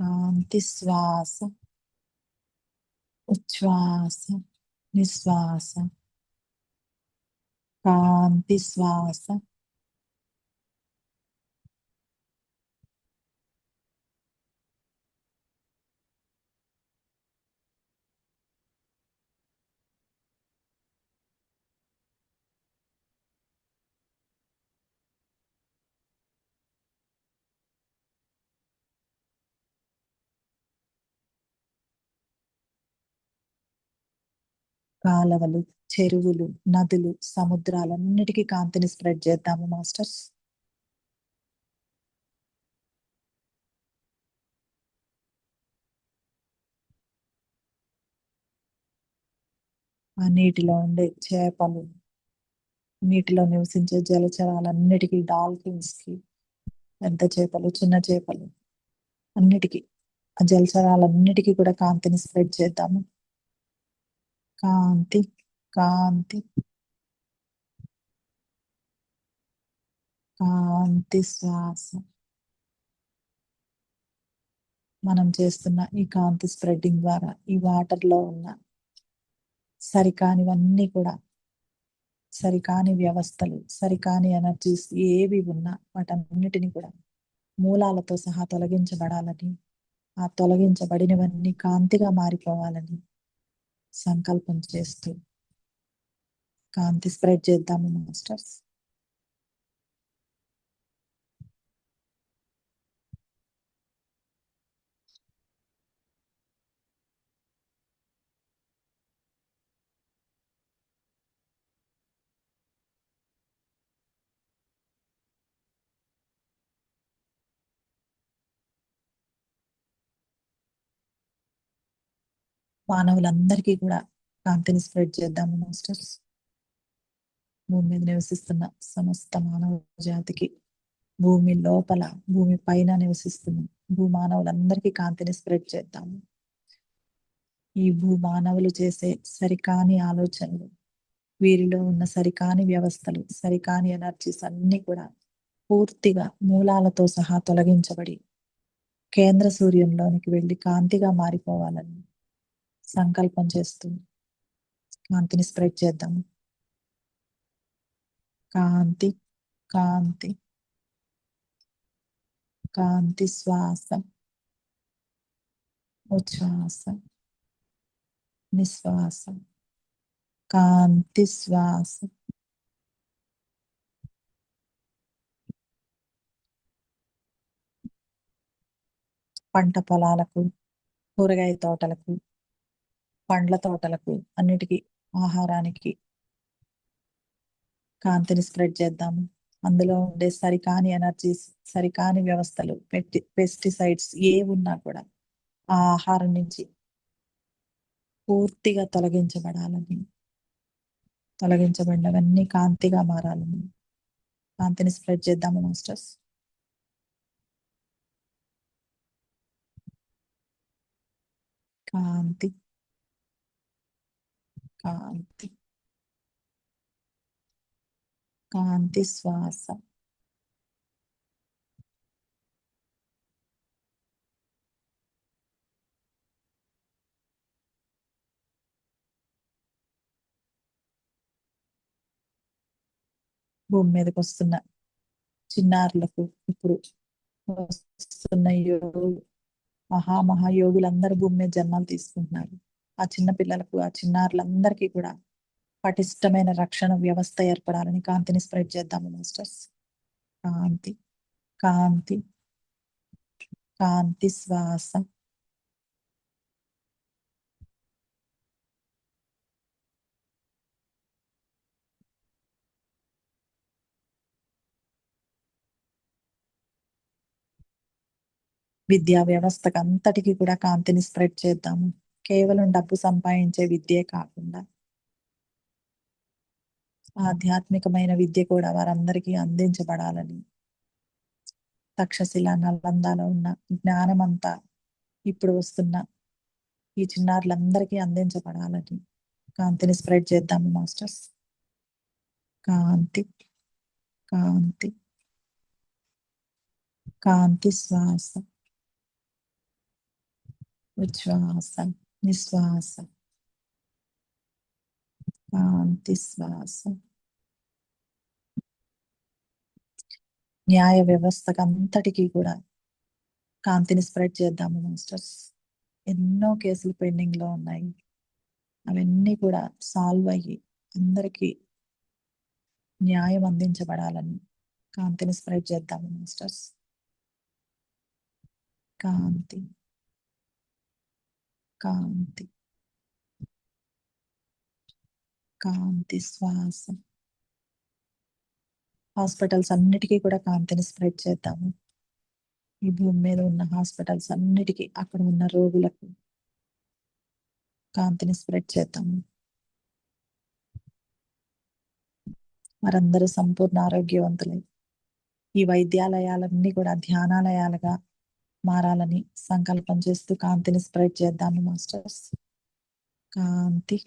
కాంతి. శ్వాస, ఉచ్ఛ్వాస, నిశ్వాస, కాంతి శ్వాస. కాలవలు, చెరువులు, నదులు, సముద్రాలన్నిటికీ కాంతిని స్ప్రెడ్ చేద్దాము మాస్టర్స్. ఆ నీటిలో ఉండే చేపలు, నీటిలో నివసించే జలచరాలన్నిటికీ, డాల్ఫిన్స్ కి, పెద్ద చేపలు, చిన్న చేపలు అన్నిటికీ, ఆ జలచరాలన్నిటికీ కూడా కాంతిని స్ప్రెడ్ చేద్దాము. కాంతి, కాంతి, కాంతి శ్వాస. మనం చేస్తున్న ఈ కాంతి స్ప్రెడ్డింగ్ ద్వారా ఈ వాటర్ లో ఉన్న సరికానివన్నీ కూడా, సరికాని వ్యవస్థలు, సరికాని ఎనర్జీస్ ఏవి ఉన్నా వాటన్నిటిని కూడా మూలాలతో సహా తొలగించబడాలని, ఆ తొలగించబడినవన్నీ కాంతిగా మారిపోవాలని సంకల్పం చేస్తూ కాంతి స్ప్రెడ్ చేద్దాము మాస్టర్స్. మానవులందరికీ కూడా కాంతిని స్ప్రెడ్ చేద్దాము మాస్టర్స్. భూమి మీద నివసిస్తున్న సమస్త మానవ జాతికి, భూమి లోపల, భూమి పైన నివసిస్తున్న భూమానవులందరికీ కాంతిని స్ప్రెడ్ చేద్దాము. ఈ భూమానవులు చేసే సరికాని ఆలోచనలు, వీరిలో ఉన్న సరికాని వ్యవస్థలు, సరికాని ఎనర్జీస్ అన్ని కూడా పూర్తిగా మూలాలతో సహా తొలగించబడి కేంద్ర సూర్యంలోనికి వెళ్ళి కాంతిగా మారిపోవాలని సంకల్పం చేస్తూ కాంతిని స్ప్రెడ్ చేద్దాము. కాంతి, కాంతి, కాంతి శ్వాస, ఉచ్ఛ్వాస, నిశ్వాస, కాంతి శ్వాస. పంట పొలాలకు, కూరగాయ తోటలకు, పండ్ల తోటలకు అన్నిటికీ ఆహారానికి కాంతిని స్ప్రెడ్ చేద్దాము. అందులో ఉండే సరికాని ఎనర్జీస్, సరికాని వ్యవస్థలు, పెస్టిసైడ్స్ ఏ ఉన్నా కూడా ఆ ఆహారం నుంచి పూర్తిగా తొలగించబడాలని, తొలగించబడినవన్నీ కాంతిగా మారాలని కాంతిని స్ప్రెడ్ చేద్దాము మాస్టర్స్. కాంతి, కాంతి, కాంతి శ్వాస. భూమి మీదకి వస్తున్న చిన్నారులకు, ఇప్పుడు వస్తున్న మహాయోగులందరూ భూమి మీద జన్మలు తీసుకుంటున్నారు. ఆ చిన్న పిల్లలకు, ఆ చిన్నారులందరికీ కూడా పటిష్టమైన రక్షణ వ్యవస్థ ఏర్పడాలని కాంతిని స్ప్రెడ్ చేద్దాము మాస్టర్స్. కాంతి, కాంతి, కాంతి శ్వాస. విద్యా వ్యవస్థకు అంతటికీ కూడా కాంతిని స్ప్రెడ్ చేద్దాము. కేవలం డబ్బు సంపాదించే విద్యే కాకుండా ఆధ్యాత్మికమైన విద్య కూడా వారందరికీ అందించబడాలని, తక్షశిల, నలందలో ఉన్న జ్ఞానం అంతా ఇప్పుడు వస్తున్న ఈ చిన్నారులందరికీ అందించబడాలని కాంతిని స్ప్రెడ్ చేద్దాము మాస్టర్స్. కాంతి, కాంతి, కాంతి శ్వాస, ఉచ్ఛ్వాస, నిశ్వాస, కాంతి శ్వాస. న్యాయ వ్యవస్థకు అంతటికీ కూడా కాంతిని స్ప్రెడ్ చేద్దాము మాస్టర్స్. ఎన్నో కేసులు పెండింగ్ లో ఉన్నాయి, అవన్నీ కూడా సాల్వ్ అయ్యి అందరికీ న్యాయం అందించబడాలని కాంతిని స్ప్రెడ్ చేద్దాము మాస్టర్స్. కాంతి, కాంతి, కాంతి శ్వాస. హాస్పిటల్స్ అన్నిటికీ కూడా కాంతిని స్ప్రెడ్ చేద్దాము. ఈ భూమి మీద ఉన్న హాస్పిటల్స్ అన్నిటికీ, అక్కడ ఉన్న రోగులకు కాంతిని స్ప్రెడ్ చేద్దాము. వారందరూ సంపూర్ణ ఆరోగ్యవంతులై ఈ వైద్యాలయాలన్నీ కూడా ధ్యానాలయాలుగా మారాలని సంకల్పం చేస్తూ కాంతిని స్ప్రెడ్ చేద్దాము మాస్టర్స్. కాంతి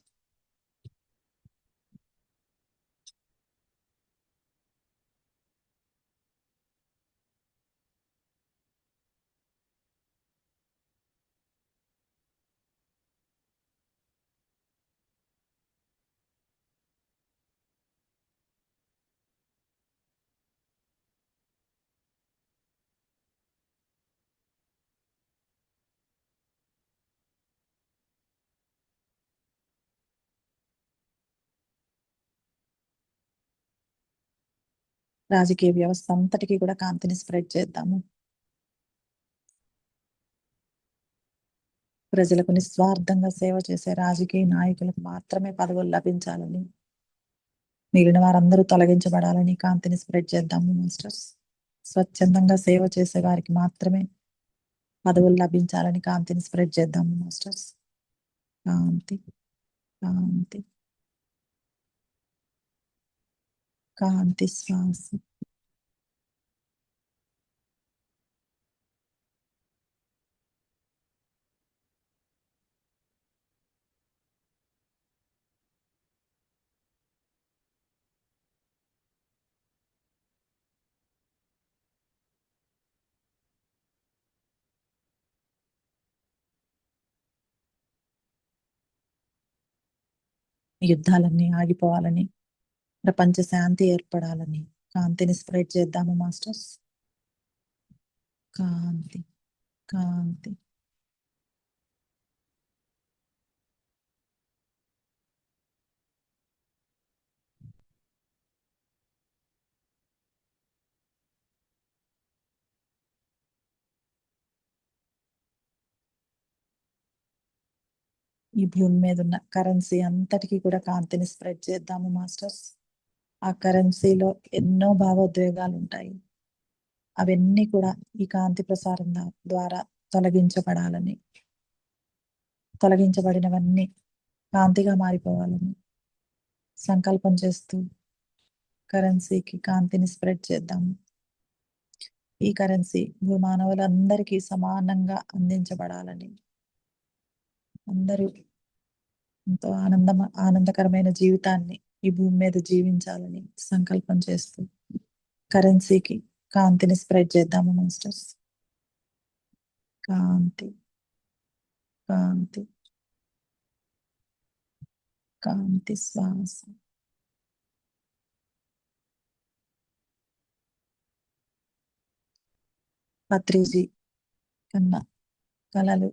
రాజకీయ వ్యవస్థ అంతటికీ కూడా కాంతిని స్ప్రెడ్ చేద్దాము. ప్రజలకు నిస్వార్థంగా సేవ చేసే రాజకీయ నాయకులకు మాత్రమే పదవులు లభించాలని, మిగిలిన వారందరూ తొలగించబడాలని కాంతిని స్ప్రెడ్ చేద్దాము మాస్టర్స్. స్వచ్ఛందంగా సేవ చేసే వారికి మాత్రమే పదవులు లభించాలని కాంతిని స్ప్రెడ్ చేద్దాము మాస్టర్స్. కాంతి కాంతి కాంతి శ్వాస. యుద్ధాలన్నీ ఆగిపోవాలని, ప్రపంచ శాంతి ఏర్పడాలని కాంతిని స్ప్రెడ్ చేద్దాము మాస్టర్స్. కాంతి కాంతి ఈ భూమి మీద ఉన్న కరెన్సీ అంతటికీ కూడా కాంతిని స్ప్రెడ్ చేద్దాము మాస్టర్స్. ఆ కరెన్సీలో ఎన్నో భావోద్వేగాలు ఉంటాయి. అవన్నీ కూడా ఈ కాంతి ప్రసారం ద్వారా తొలగించబడాలని, తొలగించబడినవన్నీ కాంతిగా మారిపోవాలని సంకల్పం చేస్తూ కరెన్సీకి కాంతిని స్ప్రెడ్ చేద్దాము. ఈ కరెన్సీ భూమానవులందరికీ సమానంగా అందించబడాలని, అందరూ ఎంతో ఆనందకరమైన జీవితాన్ని ఈ భూమి మీద జీవించాలని సంకల్పం చేస్తూ కరెన్సీకి కాంతిని స్ప్రెడ్ చేద్దాము మాస్టర్స్. కాంతి కాంతి కాంతి శ్వాస. పత్రిజీ కన్నా కళలు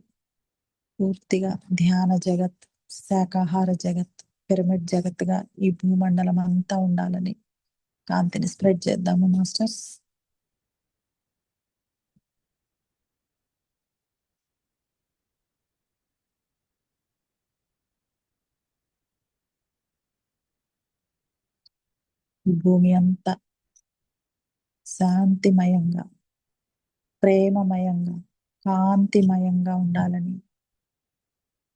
పూర్తిగా ధ్యాన జగత్, శాకాహార జగత్, పిరమిడ్ జగత్తుగా ఈ భూమండలం అంతా ఉండాలని కాంతిని స్ప్రెడ్ చేద్దాము మాస్టర్స్. ఈ భూమి అంతా శాంతిమయంగా, ప్రేమమయంగా, కాంతిమయంగా ఉండాలని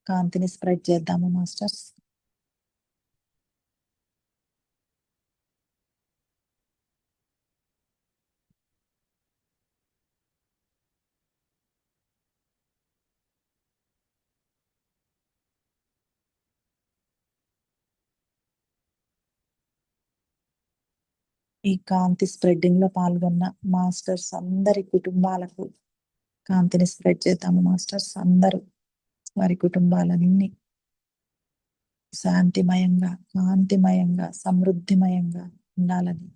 కాంతిని స్ప్రెడ్ చేద్దాము మాస్టర్స్. ఈ కాంతి స్ప్రెడ్డింగ్ లో పాల్గొన్న మాస్టర్స్ అందరి కుటుంబాలకు కాంతిని స్ప్రెడ్ చేద్దాము మాస్టర్స్. అందరూ వారి కుటుంబాలన్నీ శాంతిమయంగా, కాంతిమయంగా, సమృద్ధిమయంగా ఉండాలని,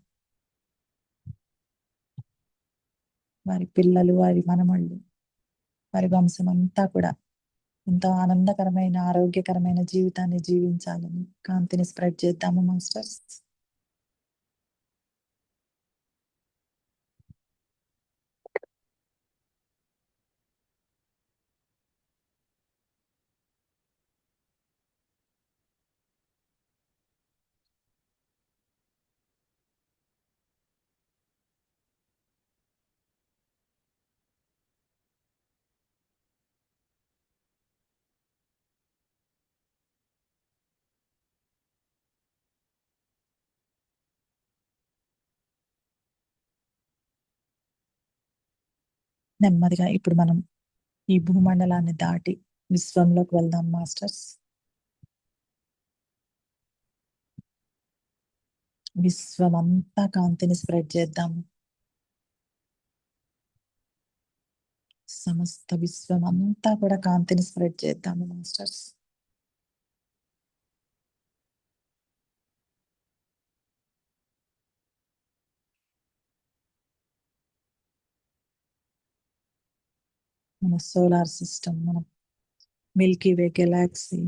వారి పిల్లలు, వారి మనమళ్ళు, వారి వంశం అంతా కూడా ఎంతో ఆనందకరమైన, ఆరోగ్యకరమైన జీవితాన్ని జీవించాలని కాంతిని స్ప్రెడ్ చేద్దాము మాస్టర్స్. నెమ్మదిగా ఇప్పుడు మనం ఈ భూమండలాన్ని దాటి విశ్వంలోకి వెళ్దాం మాస్టర్స్. విశ్వమంతా కాంతిని స్ప్రెడ్ చేద్దాం. సమస్త విశ్వమంతా కూడా కాంతిని స్ప్రెడ్ చేద్దాము మాస్టర్స్. మన సోలార్ సిస్టమ్, మన మిల్కీ వే గెలాక్సీ,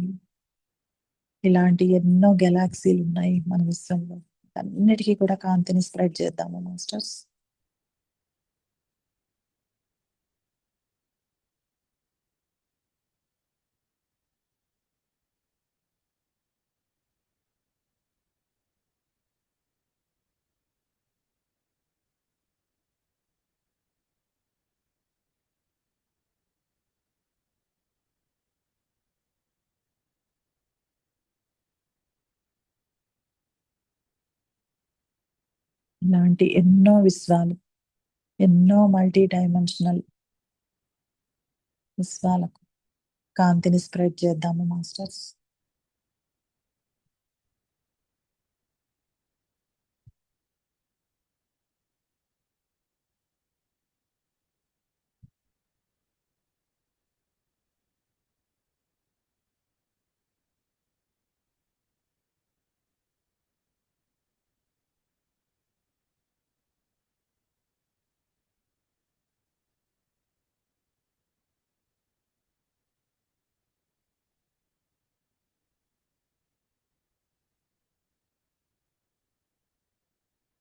ఇలాంటి ఎన్నో గెలాక్సీలు ఉన్నాయి మన విశ్వంలో. అన్నిటికీ కూడా కాంతిని స్ప్రెడ్ చేద్దాము మాస్టర్స్. ఇలాంటి ఎన్నో విశ్వాలు, ఎన్నో మల్టీ డైమెన్షనల్ విశ్వాలకు కాంతిని స్ప్రెడ్ చేద్దాము మాస్టర్స్.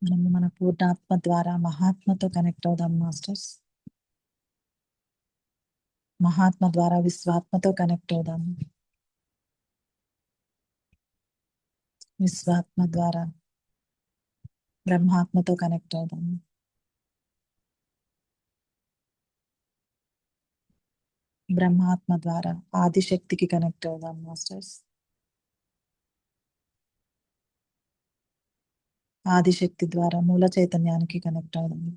మనము మన పూర్ణాత్మ ద్వారా మహాత్మతో కనెక్ట్ అవుదాం మాస్టర్స్. మహాత్మ ద్వారా విశ్వాత్మతో కనెక్ట్ అవుదాము. విశ్వాత్మ ద్వారా బ్రహ్మాత్మతో కనెక్ట్ అవుదాము. బ్రహ్మాత్మ ద్వారా ఆదిశక్తికి కనెక్ట్ అవుదాం మాస్టర్స్. ఆదిశక్తి ద్వారా మూల చైతన్యానికి కనెక్ట్ అవుదాము.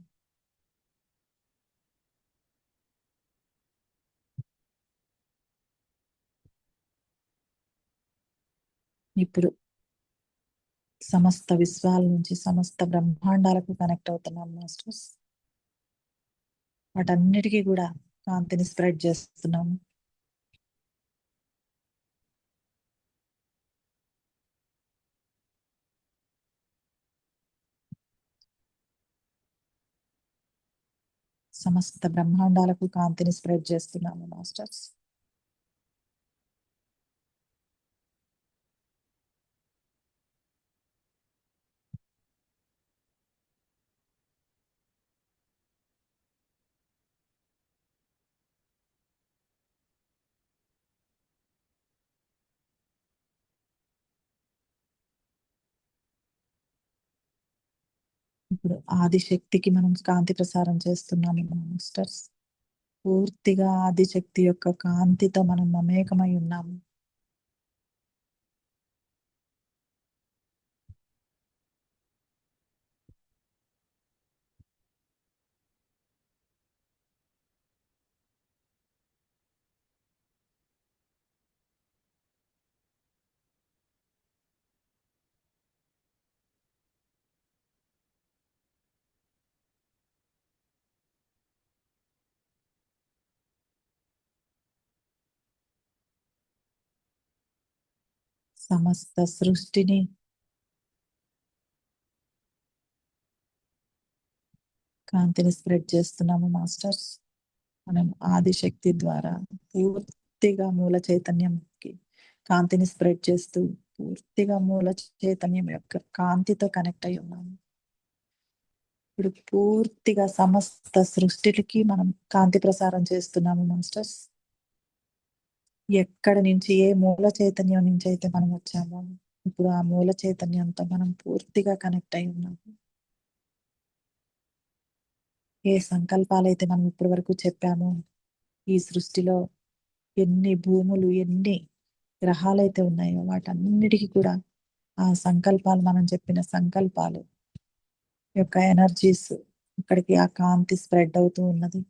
ఇప్పుడు సమస్త విశ్వాల నుంచి సమస్త బ్రహ్మాండాలకు కనెక్ట్ అవుతున్నాం మాస్టర్స్. వాటన్నిటికీ కూడా కాంతిని స్ప్రెడ్ చేస్తున్నాము. సమస్త బ్రహ్మాండాలకు కాంతిని స్ప్రెడ్ చేస్తున్నాము మాస్టర్స్. ఇప్పుడు ఆదిశక్తికి మనం కాంతి ప్రసారం చేస్తున్నాము మాస్టర్స్. పూర్తిగా ఆదిశక్తి యొక్క కాంతితో మనం మమేకమై ఉన్నాము. సమస్త సృష్టిని కాంతిని స్ప్రెడ్ చేస్తున్నాము మాస్టర్స్. మనం ఆదిశక్తి ద్వారా పూర్తిగా మూల చైతన్యంకి కాంతిని స్ప్రెడ్ చేస్తూ పూర్తిగా మూల చైతన్యం యొక్క కాంతితో కనెక్ట్ అయి ఉన్నాము. ఇప్పుడు పూర్తిగా సమస్త సృష్టికి మనం కాంతి ప్రసారం చేస్తున్నాము మాస్టర్స్. ఎక్కడ నుంచి ఏ మూల చైతన్యం నుంచి అయితే మనం వచ్చామో ఇప్పుడు ఆ మూల చైతన్యంతో మనం పూర్తిగా కనెక్ట్ అయి ఉన్నాము. ఏ సంకల్పాలైతే మనం ఇప్పటి వరకు చెప్పామో, ఈ సృష్టిలో ఎన్ని భూములు, ఎన్ని గ్రహాలైతే ఉన్నాయో వాటన్నిటికీ కూడా ఆ సంకల్పాలు, మనం చెప్పిన సంకల్పాలు యొక్క ఎనర్జీస్ ఇక్కడికి ఆ కాంతి స్ప్రెడ్ అవుతూ ఉన్నది.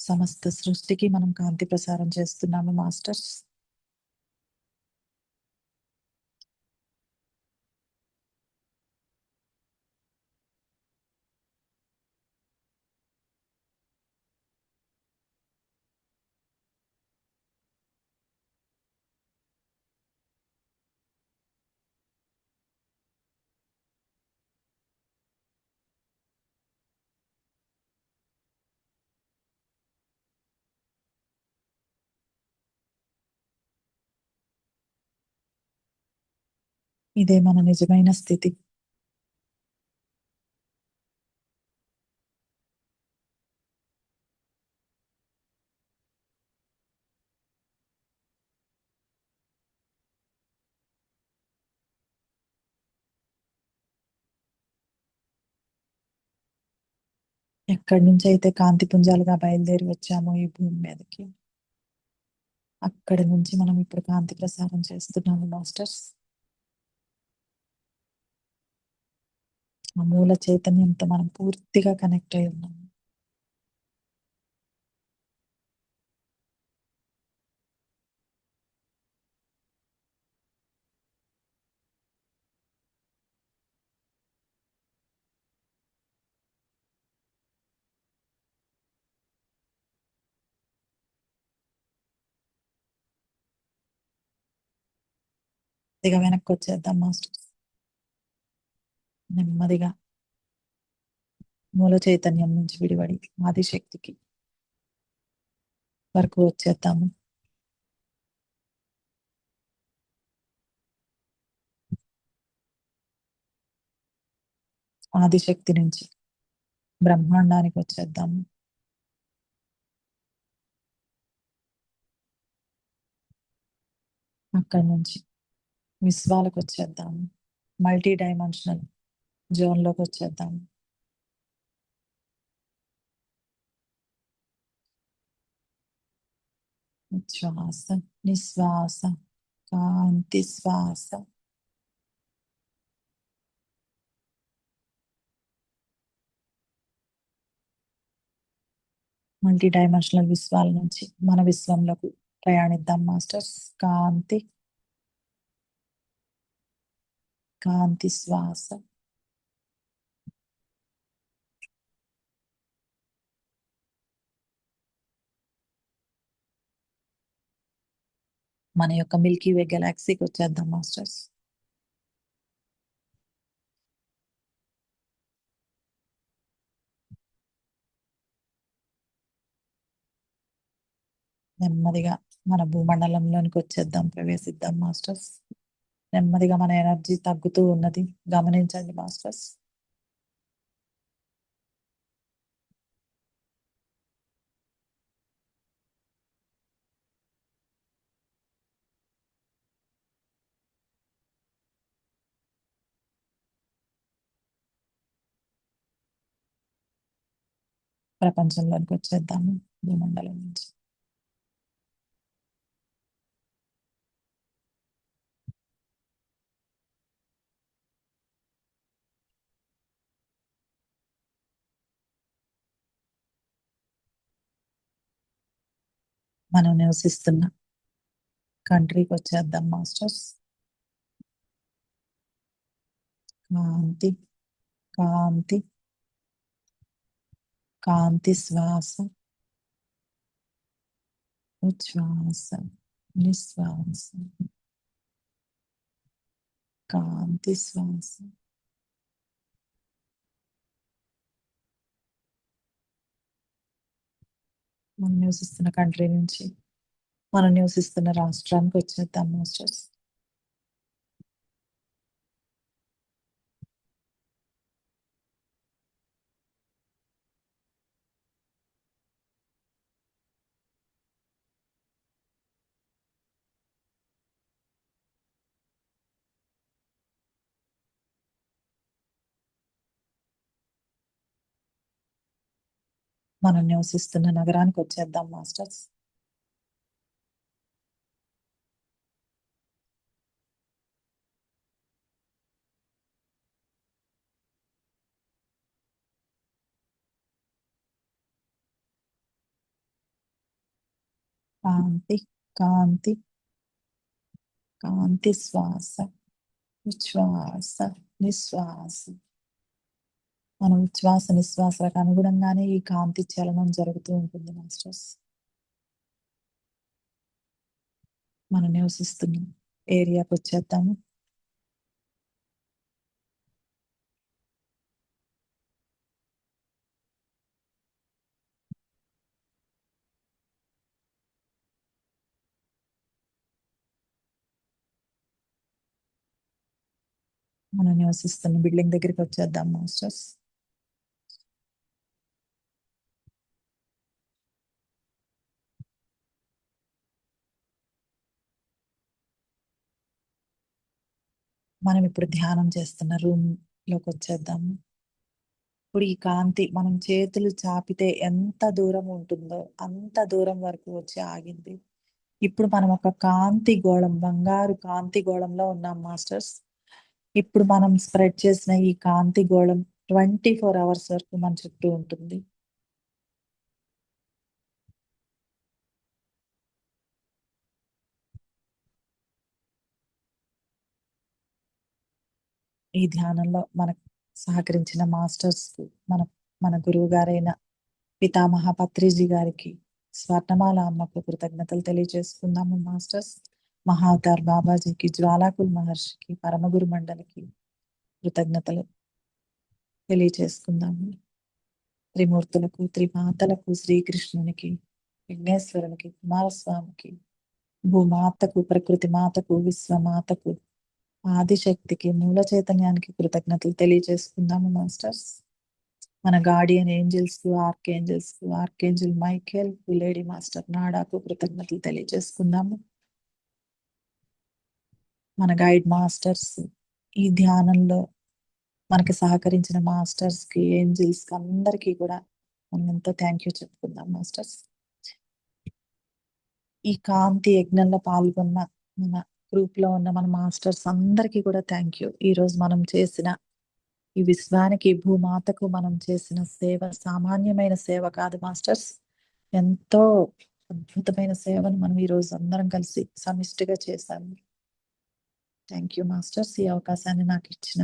సమస్త సృష్టికి మనం కాంతి ప్రసారం చేస్తున్నాము మాస్టర్స్. ఇదే మన నిజమైన స్థితి. ఎక్కడి నుంచి అయితే కాంతి పుంజాలుగా బయలుదేరి వచ్చామో ఈ భూమి మీదకి, అక్కడి నుంచి మనం ఇప్పుడు కాంతి ప్రసారం చేస్తున్నాము మాస్టర్స్. ఆ మూల చైతన్యంతో మనం పూర్తిగా కనెక్ట్ అయి ఉన్నాము. ఇక వెనక్కి వచ్చేద్దాం మాస్టర్స్. నెమ్మదిగా మూల చైతన్యం నుంచి విడిపడి ఆదిశక్తికి వరకు వచ్చేద్దాము. ఆదిశక్తి నుంచి బ్రహ్మాండానికి వచ్చేద్దాము. అక్కడి నుంచి విశ్వాలకు వచ్చేద్దాము. Multi dimensional జోన్లోకి వచ్చేద్దాము. శ్వాస నిశ్వాస కాంతి శ్వాస. మల్టీ డైమెన్షనల్ విశ్వాల నుంచి మన విశ్వంలోకి ప్రయాణిద్దాం మాస్టర్స్. కాంతి కాంతి శ్వాస. మన యొక్క మిల్కీ వే గెలాక్సీకి వచ్చేద్దాం మాస్టర్స్. నెమ్మదిగా మన భూమండలంలోనికి వచ్చేద్దాం, ప్రవేశిద్దాం మాస్టర్స్. నెమ్మదిగా మన ఎనర్జీ తగ్గుతూ ఉన్నది, గమనించండి మాస్టర్స్. ప్రపంచంలోనికి వచ్చేద్దాము భూమండలం నుంచి. మనం నివసిస్తున్న కంట్రీకి వచ్చేద్దాం మాస్టర్స్. కాంతి కాంతి కాంతి శ్వాస ఉచ్ఛ్వాస నిశ్వాస. కాంతి శ్వాస. మనం నివసిస్తున్న కంట్రీ నుంచి మనం నివసిస్తున్న రాష్ట్రానికి వచ్చేద్దాం మాస్టర్స్. మనం నివసిస్తున్న నగరానికి వచ్చేద్దాం మాస్టర్స్. కాంతి కాంతి కాంతి శ్వాస ఉచ్ఛ్వాస నిశ్వాస. మనం ఉచ్ఛ్వాస నిశ్వాసలకు అనుగుణంగానే ఈ కాంతి చలనం జరుగుతూ ఉంటుంది మాస్టర్స్. మనం నివసిస్తున్న ఏరియాకి వచ్చేద్దాము. మనం నివసిస్తున్న బిల్డింగ్ దగ్గరికి వచ్చేద్దాం మాస్టర్స్. మనం ఇప్పుడు ధ్యానం చేస్తున్న రూమ్ లోకి వచ్చేద్దాము. ఇప్పుడు ఈ కాంతి మనం చేతులు చాపితే ఎంత దూరం ఉంటుందో అంత దూరం వరకు వచ్చి ఆగింది. ఇప్పుడు మనం ఒక కాంతి గోళం, బంగారు కాంతి గోళంలో ఉన్నాం మాస్టర్స్. ఇప్పుడు మనం స్ప్రెడ్ చేసిన ఈ కాంతి గోళం 24 అవర్స్ వరకు మన చుట్టూ ఉంటుంది. ఈ ధ్యానంలో మనకు సహకరించిన మాస్టర్స్ కు, మన గురువు గారైన పితామహ పత్రిజీ గారికి, స్వర్ణమాల అమ్మకు కృతజ్ఞతలు తెలియజేసుకుందాము మాస్టర్స్. మహావతార్ బాబాజీకి, జ్వాలాకుల్ మహర్షికి, పరమగురు మండలికి కృతజ్ఞతలు తెలియజేసుకుందాము. త్రిమూర్తులకు, త్రిమాతలకు, శ్రీకృష్ణునికి, విఘ్నేశ్వరునికి, కుమారస్వామికి, భూమాతకు, ప్రకృతి మాతకు, విశ్వమాతకు, ఆదిశక్తికి, మూల చైతన్యానికి కృతజ్ఞతలు తెలియజేసుకుందాము మాస్టర్స్. మన గార్డియన్ ఏంజల్స్ కు, ఆర్కేంజల్ మైకేల్ కు, లేడీ మాస్టర్ నాడాకు కృతజ్ఞతలు తెలియజేసుకుందాము. మన గైడ్ మాస్టర్స్, ఈ ధ్యానంలో మనకి సహకరించిన మాస్టర్స్ కి, ఏంజల్స్ కి అందరికీ కూడా మనం ఎంతో థ్యాంక్ యూ చెప్పుకుందాం మాస్టర్స్. ఈ కాంతి యజ్ఞంలో పాల్గొన్న మన గ్రూప్ లో ఉన్న మన మాస్టర్స్ అందరికీ కూడా థ్యాంక్ యూ. ఈ రోజు మనం చేసిన ఈ విశ్వానికి, భూమాతకు మనం చేసిన సేవ సామాన్యమైన సేవ కాదు మాస్టర్స్. ఎంతో అద్భుతమైన సేవను మనం ఈ రోజు అందరం కలిసి సమిష్టిగా చేశాము. Thank you masters. ఈ అవకాశాన్ని నాకు ఇచ్చిన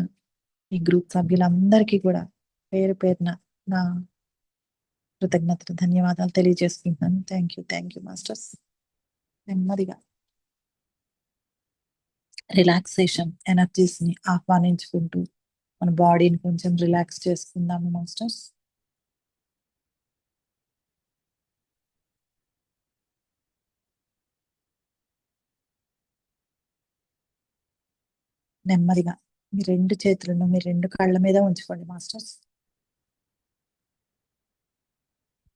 ఈ గ్రూప్ సభ్యులందరికీ కూడా పేరు పేరున నా కృతజ్ఞతలు, ధన్యవాదాలు తెలియజేసుకుంటున్నాను. Thank you masters. నెమ్మదిగా రిలాక్సేషన్ ఎనర్జీస్ ని ఆహ్వానించుకుంటూ మన బాడీని కొంచెం రిలాక్స్ చేసుకుందాము మాస్టర్స్. నెమ్మదిగా మీ రెండు చేతులను మీ రెండు కాళ్ళ మీద ఉంచుకోండి మాస్టర్స్.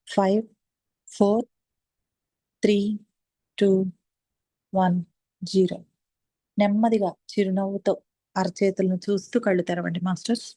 5 4 3 2 1 0. నెమ్మదిగా చిరునవ్వుతో అరచేతులను చూస్తూ కళ్ళు తెరవండి మాస్టర్స్.